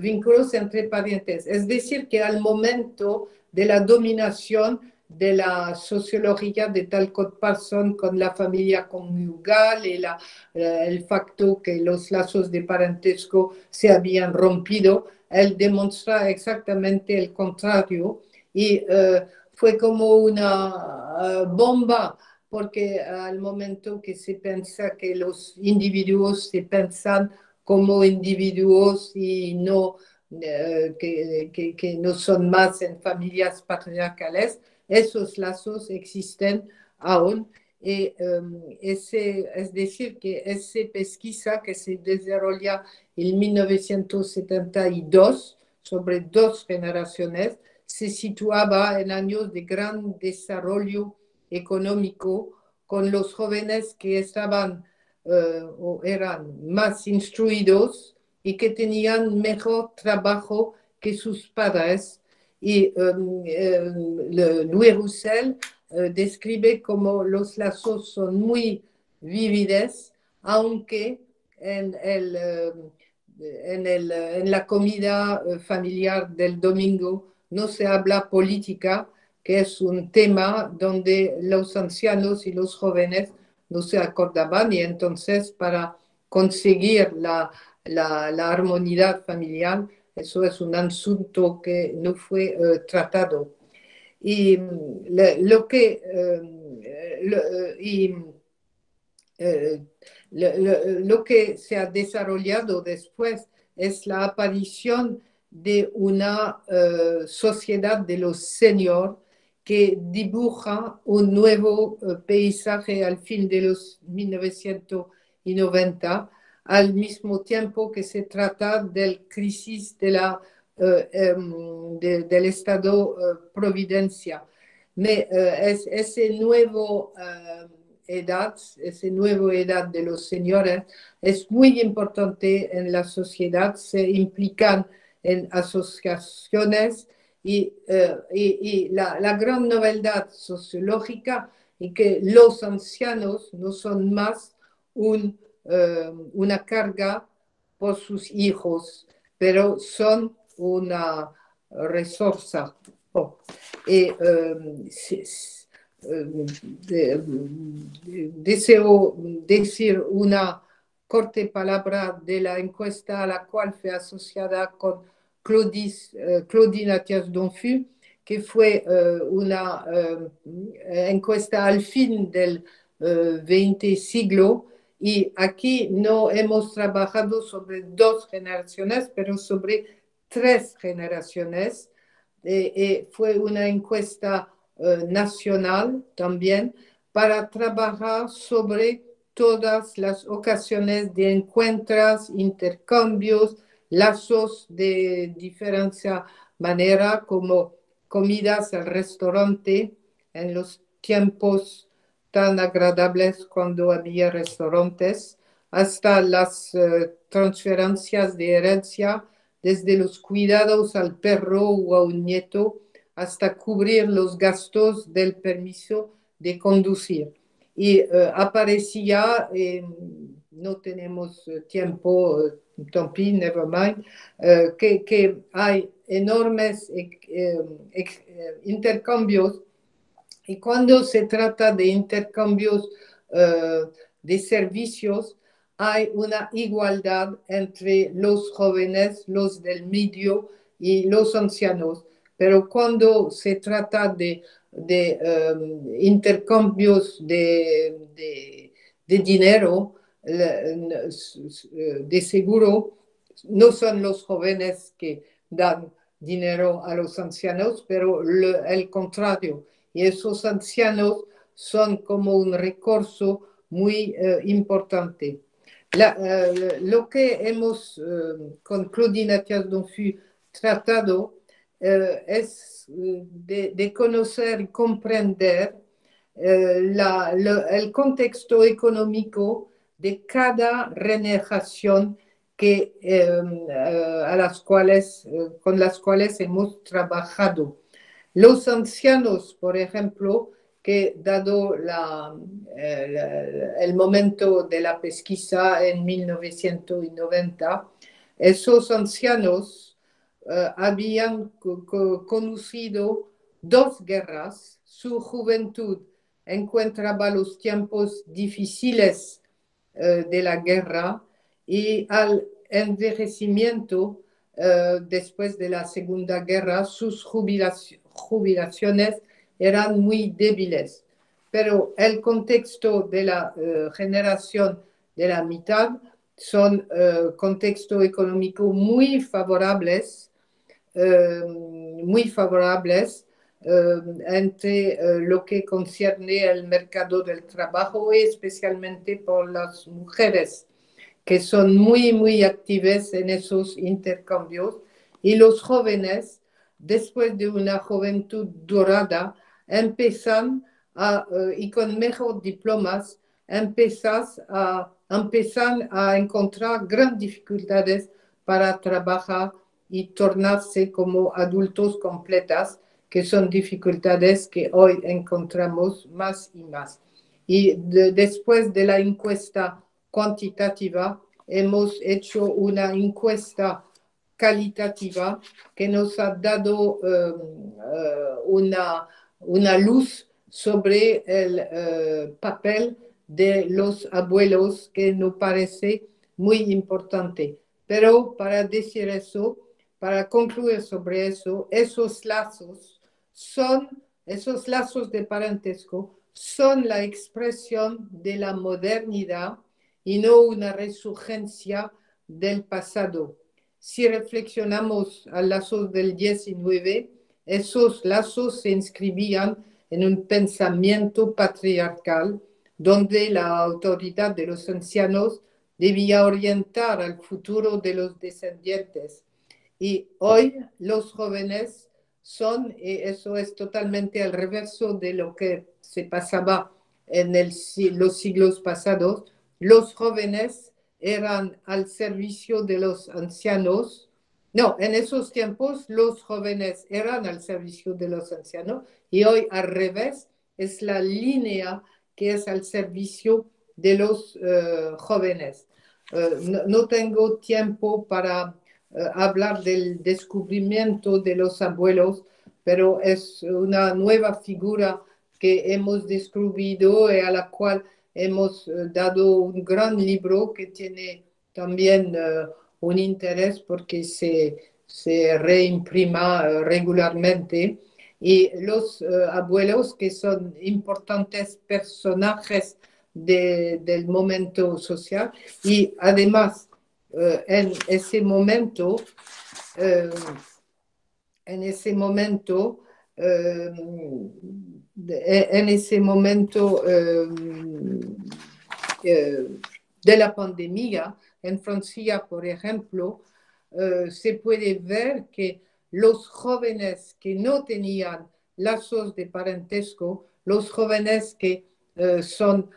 vínculos entre parientes. Es decir, que al momento de la dominación de la sociología de Talcott Parsons con la familia conyugal y el facto que los lazos de parentesco se habían rompido, él demuestra exactamente el contrario y fue como una bomba porque al momento que se piensa que los individuos se piensan como individuos y no que no son más en familias patriarcales, esos lazos existen aún Es decir, que esa pesquisa que se desarrolla en 1972 sobre 2 generaciones se situaba en años de gran desarrollo económico con los jóvenes que estaban o eran más instruidos y que tenían mejor trabajo que sus padres. Y Louis Roussel describe cómo los lazos son muy vívidos, aunque en la comida familiar del domingo no se habla política, que es un tema donde los ancianos y los jóvenes no se acordaban, y entonces para conseguir la armonía familiar, eso es un asunto que no fue tratado. Y eh, lo que se ha desarrollado después es la aparición de una sociedad de los seniors que dibuja un nuevo paisaje al fin de los 1990, al mismo tiempo que se trata del crisis del Estado Providencia. Ese nuevo esa nueva edad de los señores es muy importante en la sociedad, se implican en asociaciones y la gran novedad sociológica es que los ancianos no son más una carga por sus hijos, pero son una resource. Oh. Et deseo decir una corta palabra de la encuesta a la cual fue asociada con Claudine Athias-Donfus, que fue una encuesta al fin del 20 siglo, y aquí no hemos trabajado sobre 2 generaciones, pero sobre 3 generaciones. Fue una encuesta nacional también para trabajar sobre todas las ocasiones de encuentros, intercambios, lazos de diferente manera, como comidas al restaurante en los tiempos tan agradables cuando había restaurantes, hasta las transferencias de herencia, desde los cuidados al perro o a un nieto hasta cubrir los gastos del permiso de conducir. Y aparecía, no tenemos tiempo, tant pis, never mind, que hay enormes intercambios, y cuando se trata de intercambios de servicios, hay una igualdad entre los jóvenes, los del medio y los ancianos. Pero cuando se trata de intercambios de dinero, de seguro, no son los jóvenes que dan dinero a los ancianos, pero el contrario. Y esos ancianos son como un recurso muy importante. Lo que hemos con Claudine Athias-Donfus tratado es de conocer y comprender el contexto económico de cada generación con las cuales hemos trabajado. Los ancianos, por ejemplo, que dado el momento de la pesquisa en 1990, esos ancianos habían conocido 2 guerras, su juventud encontraba los tiempos difíciles de la guerra, y al envejecimiento después de la Segunda Guerra, sus jubilaciones eran muy débiles. Pero el contexto de la generación de la mitad son contextos económicos muy favorables, entre lo que concierne el mercado del trabajo y especialmente por las mujeres que son muy, muy activas en esos intercambios y los jóvenes, después de una juventud dorada, empiezan y con mejor diplomas, empiezan a encontrar grandes dificultades para trabajar y tornarse como adultos completas, que son dificultades que hoy encontramos más y más. Y después de la encuesta cuantitativa, hemos hecho una encuesta calitativa que nos ha dado una luz sobre el papel de los abuelos que nos parece muy importante. Pero para decir eso, para concluir sobre eso, esos lazos de parentesco son la expresión de la modernidad y no una resurgencia del pasado. Si reflexionamos a lazos del 19, esos lazos se inscribían en un pensamiento patriarcal donde la autoridad de los ancianos debía orientar al futuro de los descendientes. Y hoy los jóvenes son, y eso es totalmente al reverso de lo que se pasaba en los siglos pasados, los jóvenes eran al servicio de los ancianos. No, en esos tiempos los jóvenes eran al servicio de los ancianos y hoy al revés es la línea que es al servicio de los jóvenes. No tengo tiempo para hablar del descubrimiento de los abuelos, pero es una nueva figura que hemos descubierto y a la cual hemos dado un gran libro que tiene también un interés porque se reimprima regularmente. Y los abuelos, que son importantes personajes del momento social, y además en ese momento, eh, en ese momento, eh, en ese momento de la pandemia, en Francia, por ejemplo, se puede ver que los jóvenes que no tenían lazos de parentesco, los jóvenes que son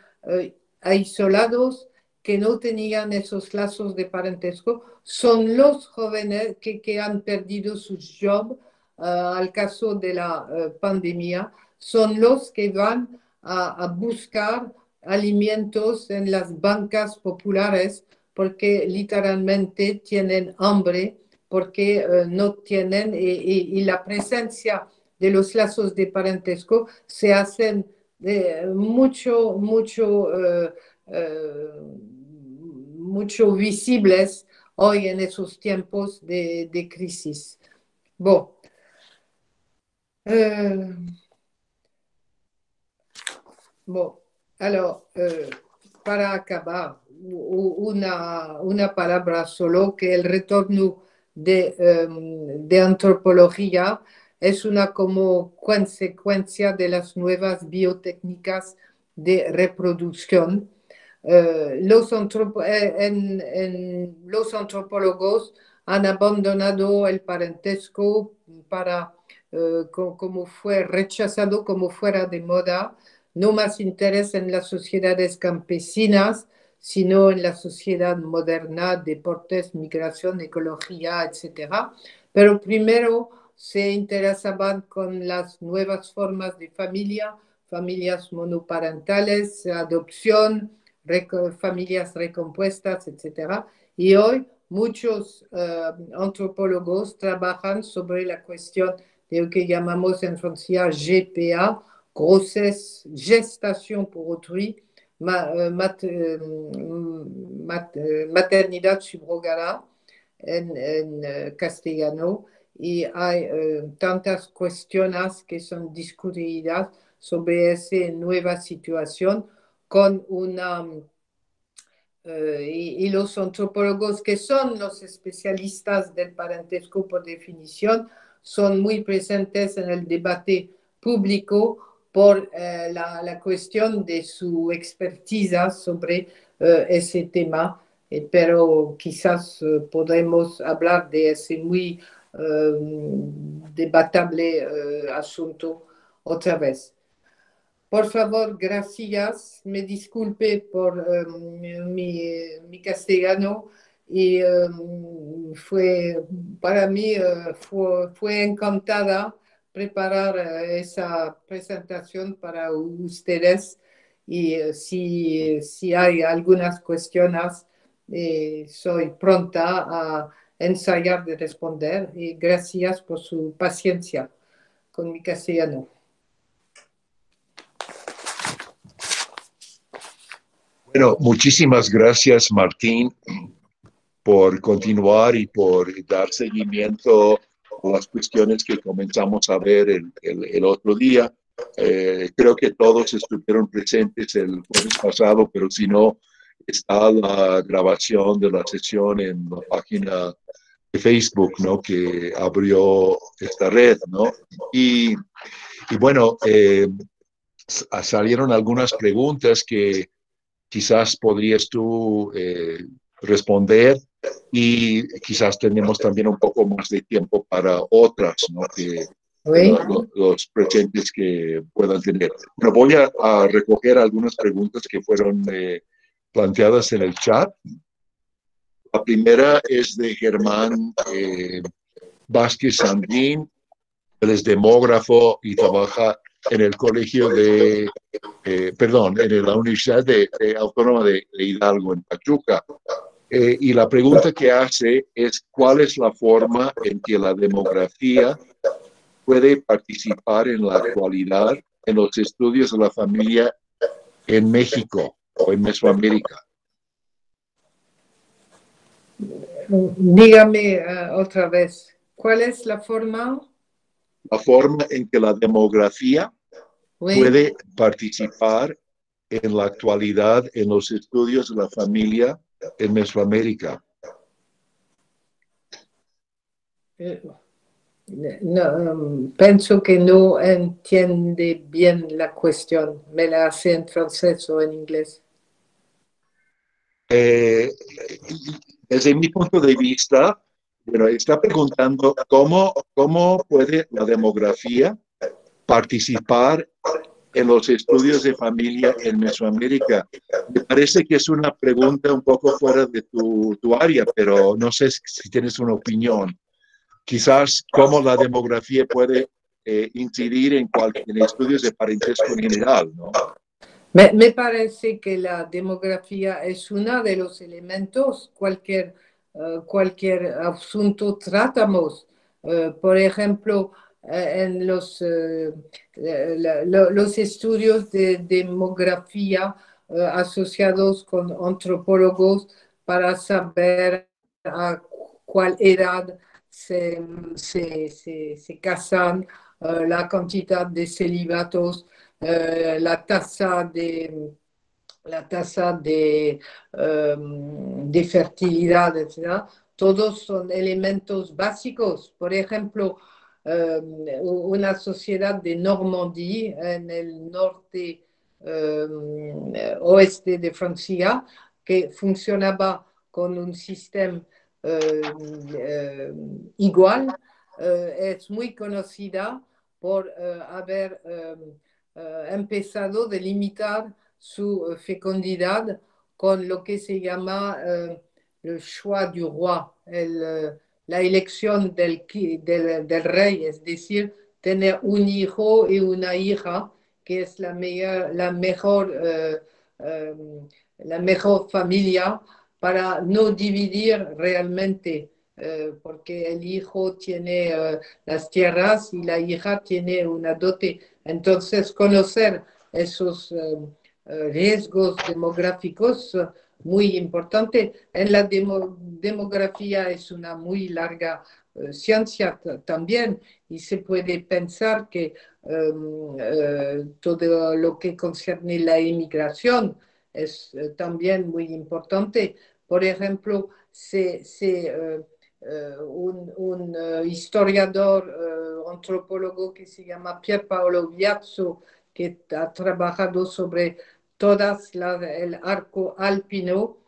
aislados, que no tenían esos lazos de parentesco, son los jóvenes que han perdido sus jobs al caso de la pandemia, son los que van a buscar alimentos en las bancas populares porque literalmente tienen hambre, porque no tienen, y la presencia de los lazos de parentesco se hacen mucho visibles hoy en esos tiempos de crisis. Bon. Bon, alors, para acabar, una palabra solo, que el retorno de antropología es una como consecuencia de las nuevas biotécnicas de reproducción. Los antropólogos han abandonado el parentesco como fue rechazado como fuera de moda, no más interés en las sociedades campesinas, sino en la sociedad moderna, deportes, migración, ecología, etc. Pero primero se interesaban con las nuevas formas de familia, familias monoparentales, adopción, familias recompuestas, etc. Y hoy muchos antropólogos trabajan sobre la cuestión de lo que llamamos en Francia GPA, grossesse, gestation pour autrui, maternidad subrogada en castellano, y hay tantas cuestiones que son discutidas sobre esa nueva situación con y los antropólogos que son los especialistas del parentesco por definición son muy presentes en el debate público por la cuestión de su expertiza sobre ese tema, pero quizás podremos hablar de ese muy debatable asunto otra vez. Por favor, gracias. Me disculpe por mi castellano y para mí fue encantada preparar esa presentación para ustedes y si hay algunas cuestiones, soy pronta a ensayar de responder y gracias por su paciencia con mi castellano. Bueno, muchísimas gracias, Martín, por continuar y por dar seguimiento a las cuestiones que comenzamos a ver el otro día. Creo que todos estuvieron presentes el jueves pasado, pero si no, está la grabación de la sesión en la página de Facebook, ¿no? Que abrió esta red, ¿no? Y bueno, salieron algunas preguntas que quizás podrías tú responder y quizás tenemos también un poco más de tiempo para otras, ¿no? Que Oui. los presentes que puedan tener. Bueno, voy a recoger algunas preguntas que fueron planteadas en el chat. La primera es de Germán Vázquez Sandín. Él es demógrafo y trabaja en el colegio en la Universidad Autónoma de Hidalgo, en Pachuca. Y la pregunta que hace es, ¿cuál es la forma en que la demografía puede participar en la actualidad en los estudios de la familia en México o en Mesoamérica? Dígame otra vez, ¿cuál es la forma? La forma en que la demografía Oui. puede participar en la actualidad en los estudios de la familia en Mesoamérica. No, pienso que no entiende bien la cuestión. ¿Me la hace en francés o en inglés? Desde mi punto de vista, bueno, está preguntando cómo puede la demografía participar en los estudios de familia en Mesoamérica. Me parece que es una pregunta un poco fuera de tu área, pero no sé si tienes una opinión. Quizás cómo la demografía puede incidir en estudios de parentesco en general, ¿no? Me parece que la demografía es uno de los elementos, cualquier asunto tratamos. Por ejemplo, en los estudios de demografía asociados con antropólogos para saber a cuál edad se casan, la cantidad de celibatos, la tasa de fertilidad, etc. Todos son elementos básicos. Por ejemplo, una sociedad de Normandía en el norte oeste de Francia que funcionaba con un sistema igual, es muy conocida por haber empezado a delimitar su fecundidad con lo que se llama el choix du roi, la elección del rey, es decir, tener un hijo y una hija, que es la mejor familia para no dividir realmente, porque el hijo tiene las tierras y la hija tiene una dote. Entonces, conocer esos riesgos demográficos muy importante. En la demografía es una muy larga ciencia también y se puede pensar que todo lo que concierne la inmigración es también muy importante. Por ejemplo, un historiador antropólogo que se llama Pier Paolo Viazzo, que ha trabajado sobre el arco alpino,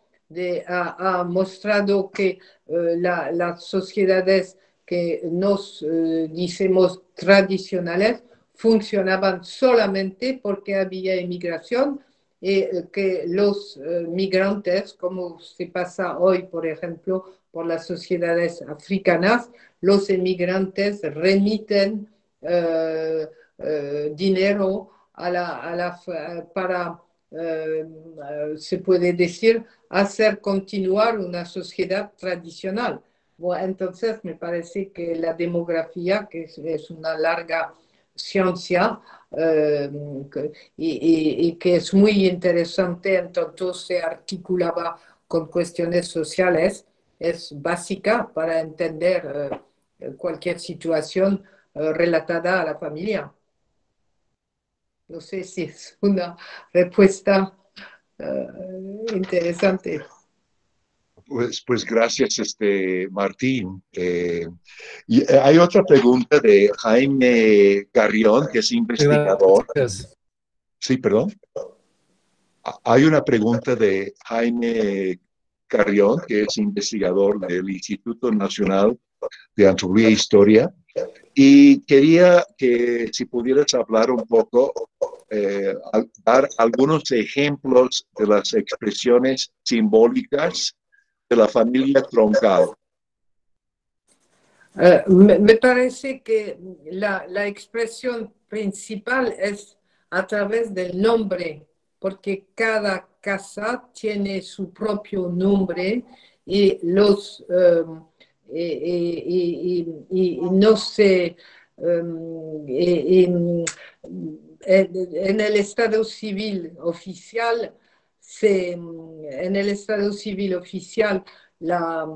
ha mostrado que las sociedades que nos decimos tradicionales funcionaban solamente porque había inmigración y que los migrantes, como se pasa hoy, por ejemplo, por las sociedades africanas, los inmigrantes remiten dinero para, se puede decir, hacer continuar una sociedad tradicional. Bueno, entonces, me parece que la demografía, que es una larga ciencia y que es muy interesante, entonces se articulaba con cuestiones sociales, es básica para entender cualquier situación relatada a la familia. No sé si es una respuesta interesante. Pues gracias, Martín. Y hay otra pregunta de Jaime Carrión, que es investigador. Gracias. Sí, perdón. Hay una pregunta de Jaime Carrión, que es investigador del Instituto Nacional de Antropología e Historia, y quería que si pudieras hablar un poco, dar algunos ejemplos de las expresiones simbólicas de la familia troncal. Me parece que la expresión principal es a través del nombre, porque cada casa tiene su propio nombre y no sé, en el estado civil oficial, la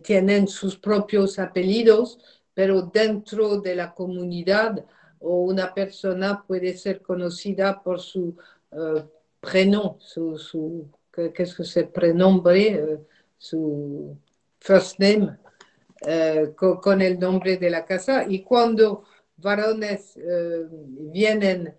tienen sus propios apellidos, pero dentro de la comunidad o una persona puede ser conocida por su prenom, ¿qué es que se prenombre? Su first name, con el nombre de la casa. Y cuando varones vienen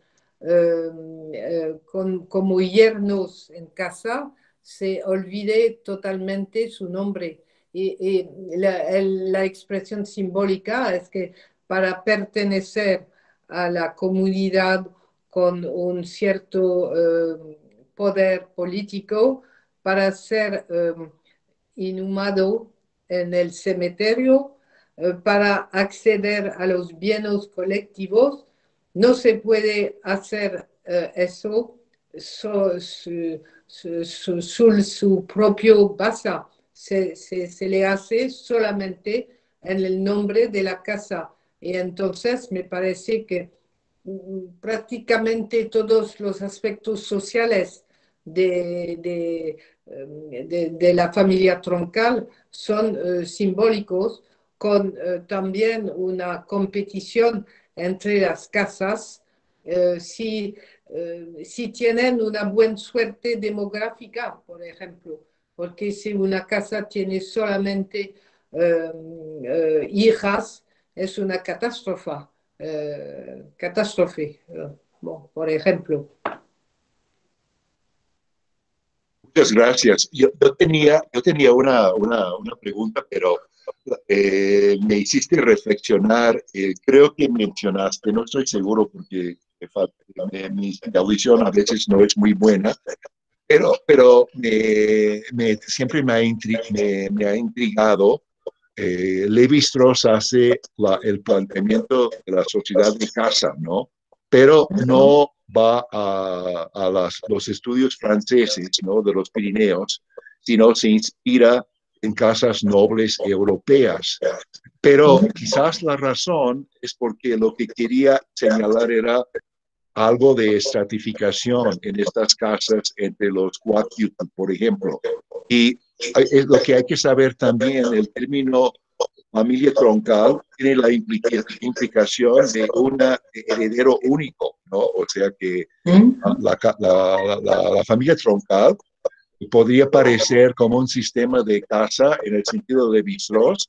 como yernos en casa, se olvide totalmente su nombre. Y la expresión simbólica es que para pertenecer a la comunidad con un cierto poder político, para ser inhumado en el cementerio, para acceder a los bienes colectivos, no se puede hacer eso su propio base. Se le hace solamente en el nombre de la casa. Y entonces me parece que prácticamente todos los aspectos sociales de la familia troncal son simbólicos, con también una competición entre las casas, si tienen una buena suerte demográfica, por ejemplo, porque si una casa tiene solamente hijas, es una catástrofe, bon, por ejemplo. Muchas gracias. Yo tenía una pregunta, pero me hiciste reflexionar. Creo que mencionaste, no estoy seguro porque mi audición a veces no es muy buena, pero siempre me ha intrigado. Lévi-Strauss hace el planteamiento de la sociedad de casa, ¿no? Pero no va a los estudios franceses, ¿no? De los Pirineos, sino se inspira en casas nobles europeas. Pero quizás la razón es porque lo que quería señalar era algo de estratificación en estas casas entre los Kwakiutl, por ejemplo. Y es lo que hay que saber también, el término familia troncal tiene la implicación de un heredero único, ¿no? O sea que la familia troncal podría parecer como un sistema de casa en el sentido de Lévi-Strauss,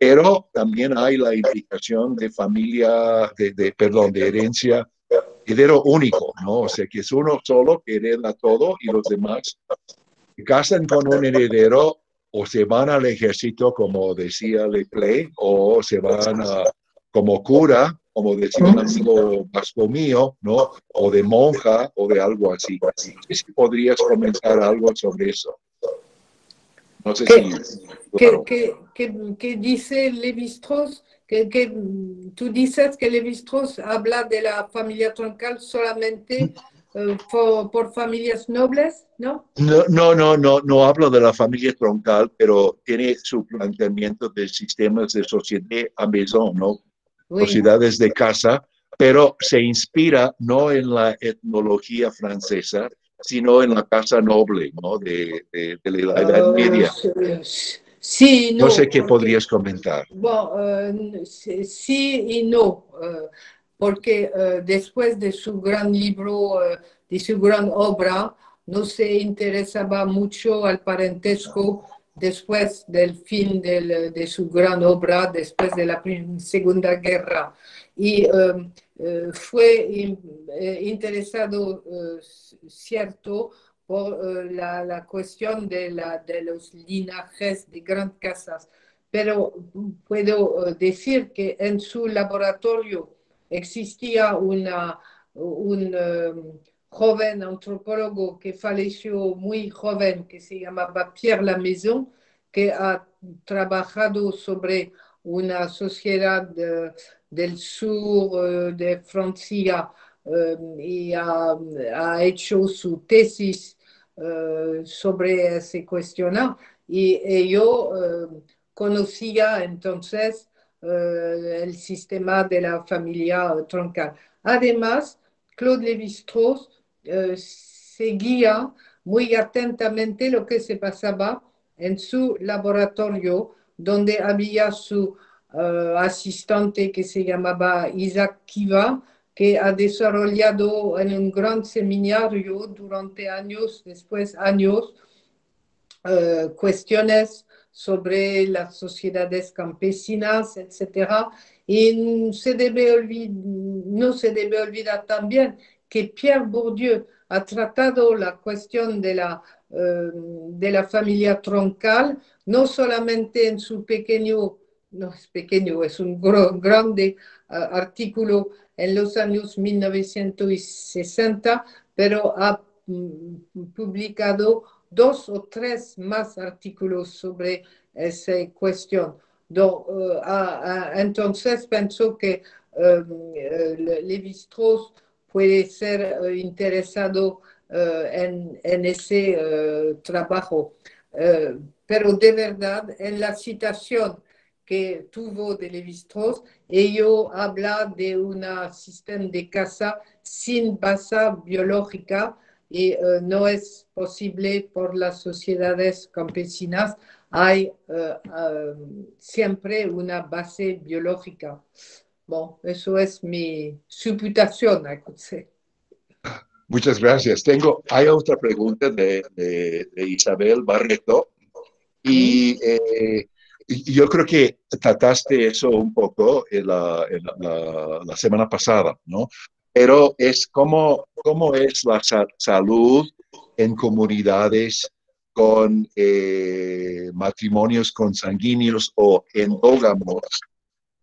pero también hay la implicación de familia, perdón, de herencia, heredero único, ¿no? O sea, que es uno solo que hereda todo y los demás se casan con un heredero o se van al ejército, como decía Leclerc, o se van como cura, como decía un amigo vasco mío, ¿no? O de monja o de algo así. No sé si podrías comentar algo sobre eso. No sé ¿Qué, si, claro. qué dice Lévi-Strauss? Tú dices que Lévi-Strauss habla de la familia troncal solamente por familias nobles, ¿no? No, no, no, no, no hablo de la familia troncal, pero tiene su planteamiento de sistemas de sociedad à maison, ¿no? Oui. Sociedades de casa, pero se inspira no en la etnología francesa, sino en la casa noble, ¿no? De la Edad Media. Sí, No sé no, qué porque podrías comentar. bon, sí y no, porque después de su gran libro, de su gran obra, no se interesaba mucho al parentesco después del fin de su gran obra, después de la Segunda Guerra. Y fue interesado, cierto, por la cuestión de los linajes de grandes casas, pero puedo decir que en su laboratorio existía un joven antropólogo que falleció muy joven, que se llamaba Pierre Lamaison, que ha trabajado sobre una sociedad del sur de Francia y ha hecho su tesis sobre ese cuestionario. Y yo conocía entonces el sistema de la familia troncal. Además, Claude Lévi-Strauss seguía muy atentamente lo que se pasaba en su laboratorio, donde había su asistente que se llamaba Isaac Kiva, que ha desarrollado en un gran seminario durante años, después años, cuestiones sobre las sociedades campesinas, etcétera. Y no se debe olvidar también que Pierre Bourdieu ha tratado la cuestión de la familia troncal, no solamente en su pequeño, no es pequeño, es un grande artículo en los años 1960, pero ha publicado 2 o 3 más artículos sobre esa cuestión. Entonces pienso que Lévi-Strauss puede ser interesado en ese trabajo. Pero de verdad, en la citación que tuvo de Lévi-Strauss, ello habla de un sistema de casa sin base biológica y no es posible por las sociedades campesinas. Hay siempre una base biológica. Bueno, eso es mi suputación, I could say. Muchas gracias. Hay otra pregunta de Isabel Barreto ¿Mm? y yo creo que trataste eso un poco la semana pasada, ¿no? Pero es cómo es la salud en comunidades con matrimonios consanguíneos o endógamos.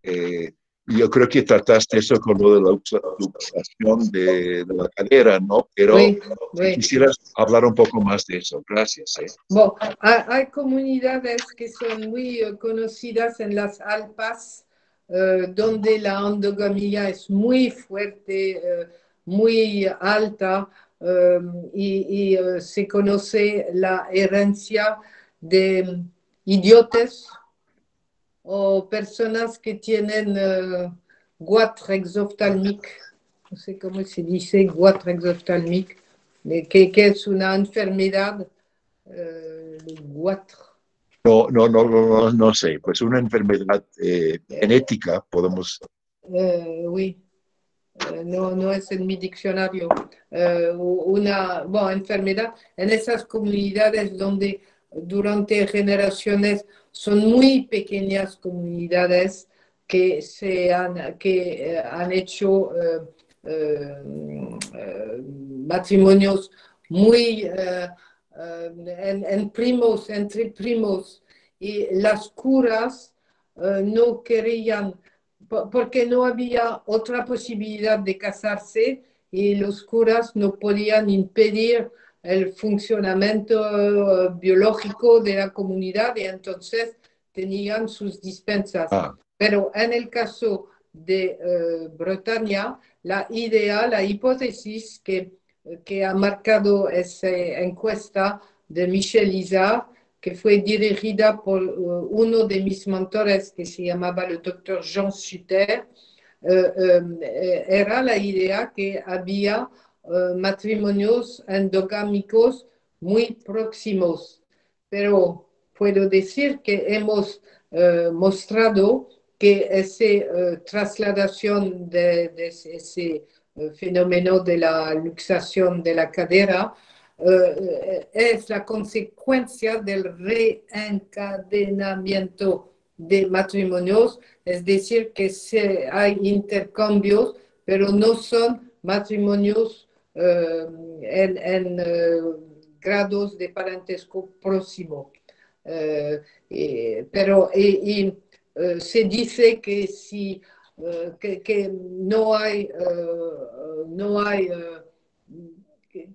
Eh, yo creo que trataste eso con lo de la luxación de la cadera, ¿no? Pero Oui, si oui. quisieras hablar un poco más de eso, gracias. Bueno, hay comunidades que son muy conocidas en las Alpas, donde la endogamia es muy fuerte, muy alta, eh, y se conoce la herencia de idiotes o personas que tienen goitre exoftálmique, no sé cómo se dice, goitre exoftálmique, que es una enfermedad, goitre. No, no, no, no, no, no sé, pues una enfermedad genética, podemos. Oui, no, no es en mi diccionario, una bueno, enfermedad en esas comunidades donde durante generaciones son muy pequeñas comunidades que han hecho matrimonios muy entre primos, y las curas no querían, porque no había otra posibilidad de casarse y los curas no podían impedir el funcionamiento biológico de la comunidad y entonces tenían sus dispensas. Ah, Pero en el caso de Bretaña, la idea, la hipótesis que ha marcado esa encuesta de Michel Izard, que fue dirigida por uno de mis mentores que se llamaba el doctor Jean Suter, era la idea que había matrimonios endogámicos muy próximos. Pero puedo decir que hemos mostrado que esa trasladación de ese fenómeno de la luxación de la cadera es la consecuencia del reencadenamiento de matrimonios, es decir, que hay intercambios, pero no son matrimonios en grados de parentesco próximo. Se dice que si que no hay, que,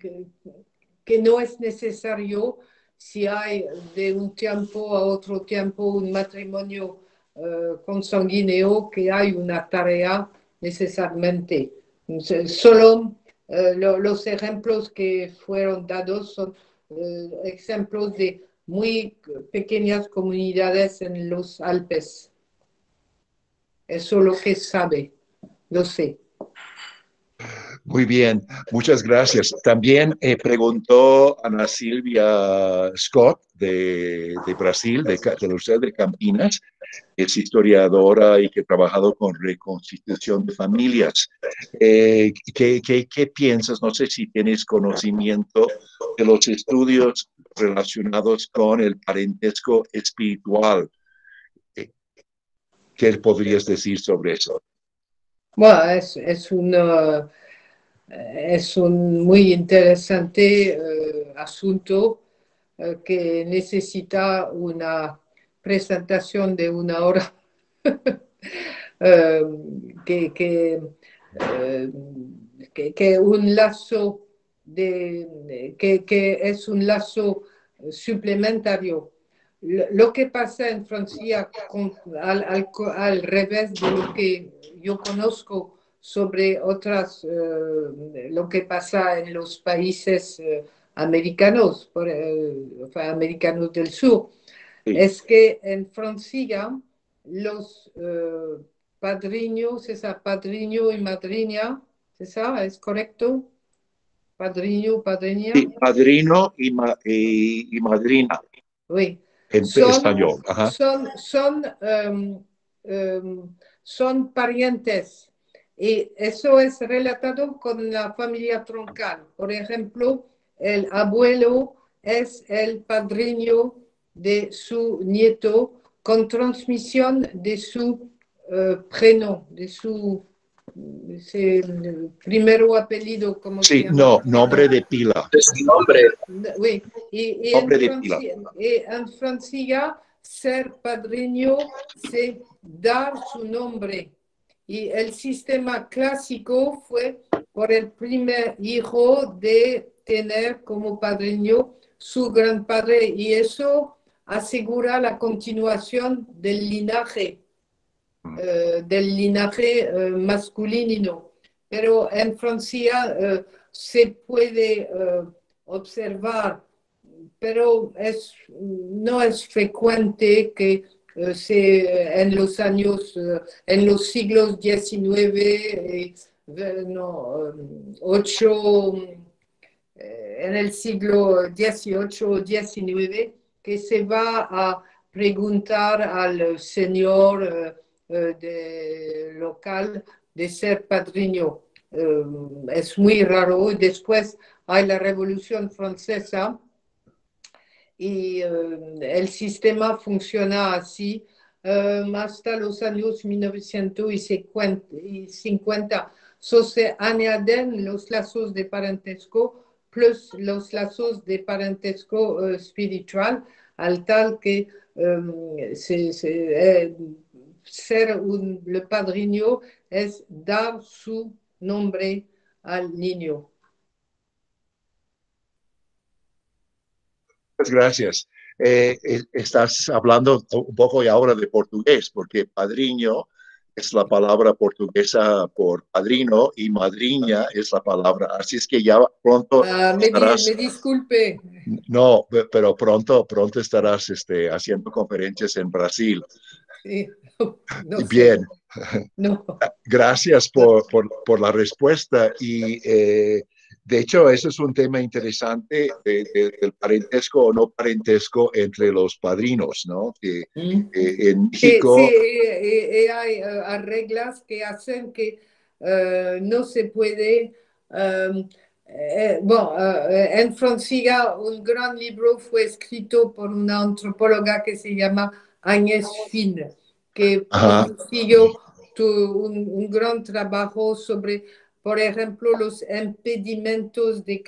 que no es necesario si hay de un tiempo a otro tiempo un matrimonio consanguíneo, que hay una tarea necesariamente. Solo los ejemplos que fueron dados son ejemplos de muy pequeñas comunidades en los Alpes. Eso es lo que sabe, lo sé. muy bien, muchas gracias. También preguntó Ana Silvia Scott de Brasil, de la Universidad de Campinas, es historiadora y que ha trabajado con reconstitución de familias. ¿Qué piensas? No sé si tienes conocimiento de los estudios relacionados con el parentesco espiritual. ¿Qué podrías decir sobre eso? Bueno, es un muy interesante asunto que necesita una presentación de una hora. eh, que, que, que un lazo que es un lazo suplementario. Lo que pasa en Francia al revés de lo que yo conozco sobre lo que pasa en los países americanos, americanos del sur, Sí. es que en Francia los padrinos, padrino y madrina, ¿es correcto? Padrino, padrina. Sí, padrino y madrina Oui. en Son, español. Ajá. son parientes. Y eso es relatado con la familia troncal. Por ejemplo, el abuelo es el padrino de su nieto con transmisión de su prénom, de su primero apellido, como se Sí, llama. no, nombre de pila. Es un nombre. Oui. Nombre de pila. En Francia, ser padrino, c'est dar su nombre. Y el sistema clásico fue por el primer hijo de tener como padrino su gran padre, y eso asegura la continuación del linaje masculino. Pero en Francia se puede observar, pero no es frecuente que en los años, en los siglos XIX, no, 8, en el siglo XVIII o XIX, que se va a preguntar al señor local de ser padrino. Es muy raro. Después hay la Revolución Francesa y el sistema funciona así hasta los años 1950. Se añaden los lazos de parentesco plus los lazos de parentesco espiritual, al tal que ser le padrino es dar su nombre al niño. Muchas gracias. Estás hablando un poco y ahora de portugués, porque padrino es la palabra portuguesa por padrino y madrina es la palabra. Así es que ya pronto Me estarás, disculpe. no, pero pronto estarás haciendo conferencias en Brasil. Sí, no sé. Bien, No. gracias por la respuesta. Y de hecho, eso es un tema interesante del parentesco o no parentesco entre los padrinos, ¿no? Que en Sí, sí, México, hay reglas que hacen que no se puede. En Francia, un gran libro fue escrito por una antropóloga que se llama Agnès Finn, que ajá, consiguió un gran trabajo sobre, por ejemplo, los impedimentos de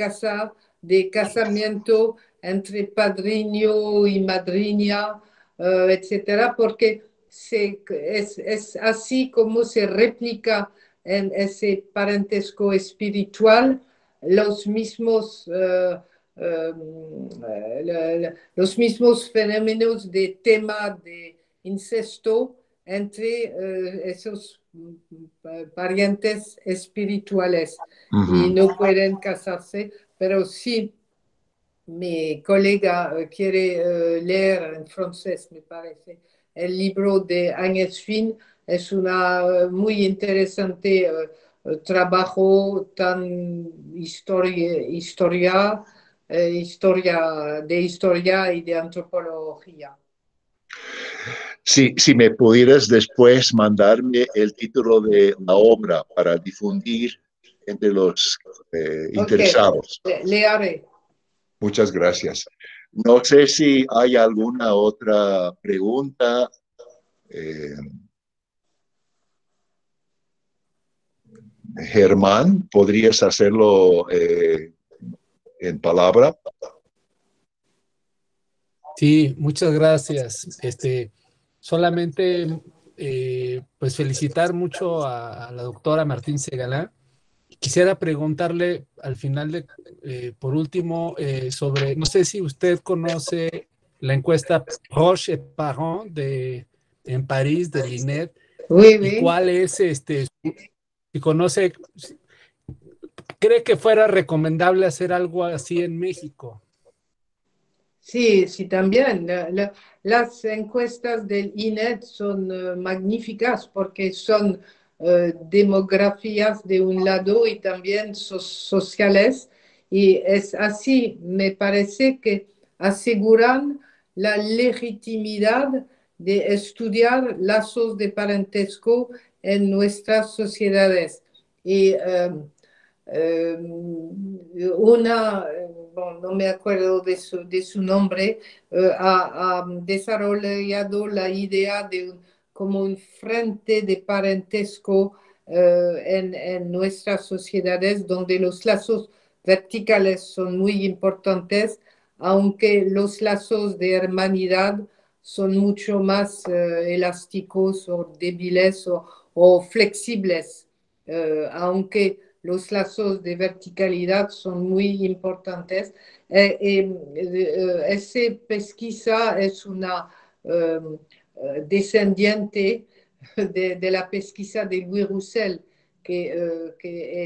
casamiento entre padrino y madrina, etcétera, porque es así como se replica en ese parentesco espiritual los mismos, los mismos fenómenos de tema de incesto entre esos parientes espirituales y ujú. no pueden casarse, pero sí mi colega quiere leer en francés, me parece, el libro de Agnès Finn. Es una muy interesante trabajo tan historia y de antropología. Sí, si me pudieras después mandarme el título de la obra para difundir entre los Ok, interesados. le haré. Muchas gracias. No sé si hay alguna otra pregunta. Eh, Germán, ¿podrías hacerlo en palabra? Sí, muchas gracias. Solamente pues felicitar mucho a la doctora Martín Segalá. Quisiera preguntarle al final por último, sobre, no sé si usted conoce la encuesta Proche et Parent en París del INED Oui, y oui. cuál es, si conoce, cree que fuera recomendable hacer algo así en México. Sí, sí, también. Las encuestas del INED son magníficas porque son demografías de un lado y también sociales. Y es así, me parece que aseguran la legitimidad de estudiar lazos de parentesco en nuestras sociedades. Y bueno, no me acuerdo de su nombre, ha desarrollado la idea de como un frente de parentesco en nuestras sociedades donde los lazos verticales son muy importantes, aunque los lazos de hermanidad son mucho más elásticos o débiles o flexibles, aunque los lazos de verticalidad son muy importantes. Esa pesquisa es una descendiente de la pesquisa de Louis Roussel que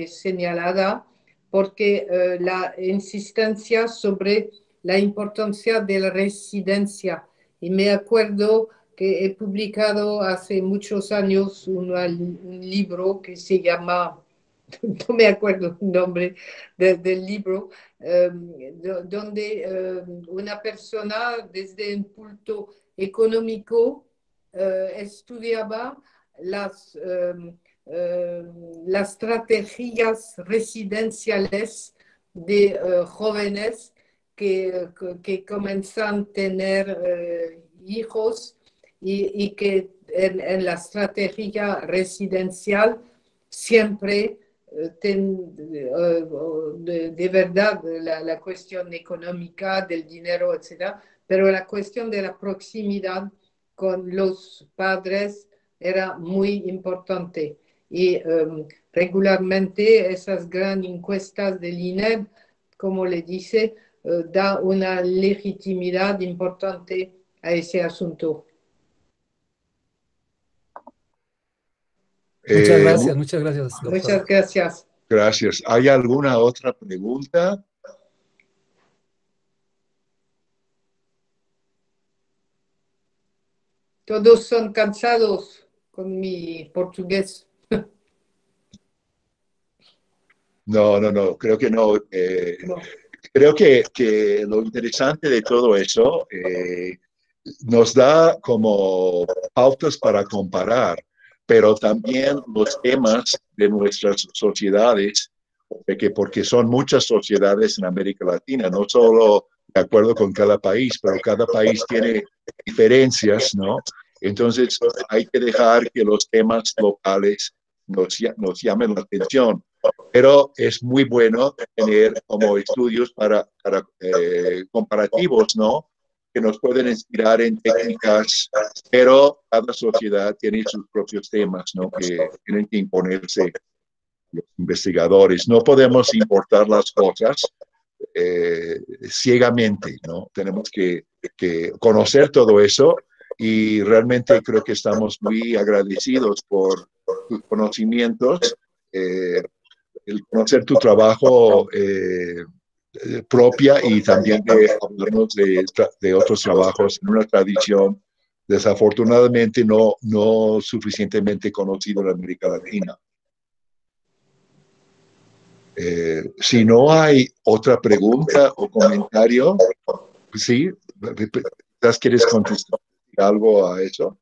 es señalada porque la insistencia sobre la importancia de la residencia. Y me acuerdo que he publicado hace muchos años un libro que se llama no me acuerdo el nombre del libro, donde una persona desde un punto económico estudiaba las, las estrategias residenciales de jóvenes que comienzan a tener hijos y que en la estrategia residencial siempre de verdad la cuestión económica, del dinero, etcétera, pero la cuestión de la proximidad con los padres era muy importante. Y regularmente esas grandes encuestas del INEB, como le dice, da una legitimidad importante a ese asunto. Muchas gracias, doctora. Muchas gracias. Gracias. ¿Hay alguna otra pregunta? Todos son cansados con mi portugués. No, creo que no. No. Creo que lo interesante de todo eso nos da como pautas para comparar, pero también los temas de nuestras sociedades, porque son muchas sociedades en América Latina, no solo de acuerdo con cada país, pero cada país tiene diferencias, ¿no? Entonces hay que dejar que los temas locales nos llamen la atención. Pero es muy bueno tener como estudios para comparativos, ¿no? Que nos pueden inspirar en técnicas, pero cada sociedad tiene sus propios temas, ¿no? Que tienen que imponerse los investigadores. No podemos importar las cosas ciegamente, ¿no? Tenemos que conocer todo eso y realmente creo que estamos muy agradecidos por tus conocimientos. El conocer tu trabajo propia y también de hablarnos de otros trabajos en una tradición desafortunadamente no suficientemente conocida en América Latina. Si no hay otra pregunta o comentario, sí, ¿quieres contestar algo a eso?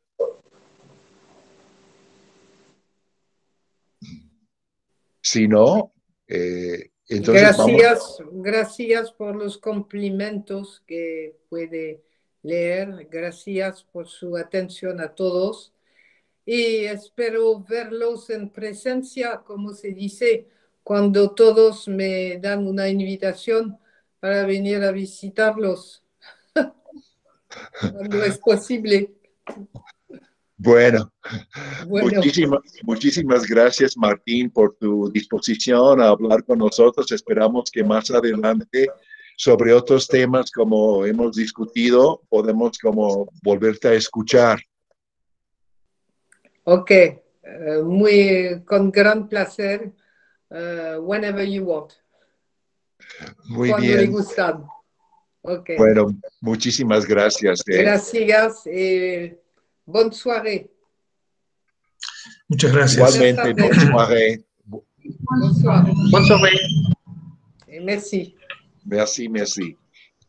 Si no, entonces gracias por los cumplimentos que puede leer. Gracias por su atención a todos. Y espero verlos en presencia, como se dice, cuando todos me dan una invitación para venir a visitarlos, cuando es posible. Bueno, muchísimas gracias, Martín, por tu disposición a hablar con nosotros. Esperamos que más adelante, sobre otros temas como hemos discutido, podemos como volverte a escuchar. Ok, con gran placer, whenever you want. Muy cuando bien. le gustan. Okay. Bueno, muchísimas gracias. Gracias. Bonne soirée. Muchas gracias. Igualmente, bonne soirée. Bonsoir. Bonne soirée. Et merci. Merci.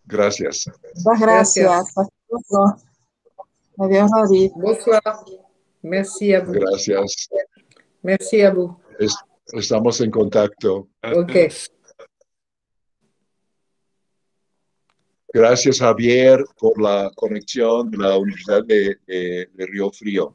Gracias. Muchas gracias. Adiós, David. Bonsoir. Merci à vous. Gracias. Merci à vous. Estamos en contacto. Ok. Gracias, Javier, por la conexión de la Universidad de Río Frío.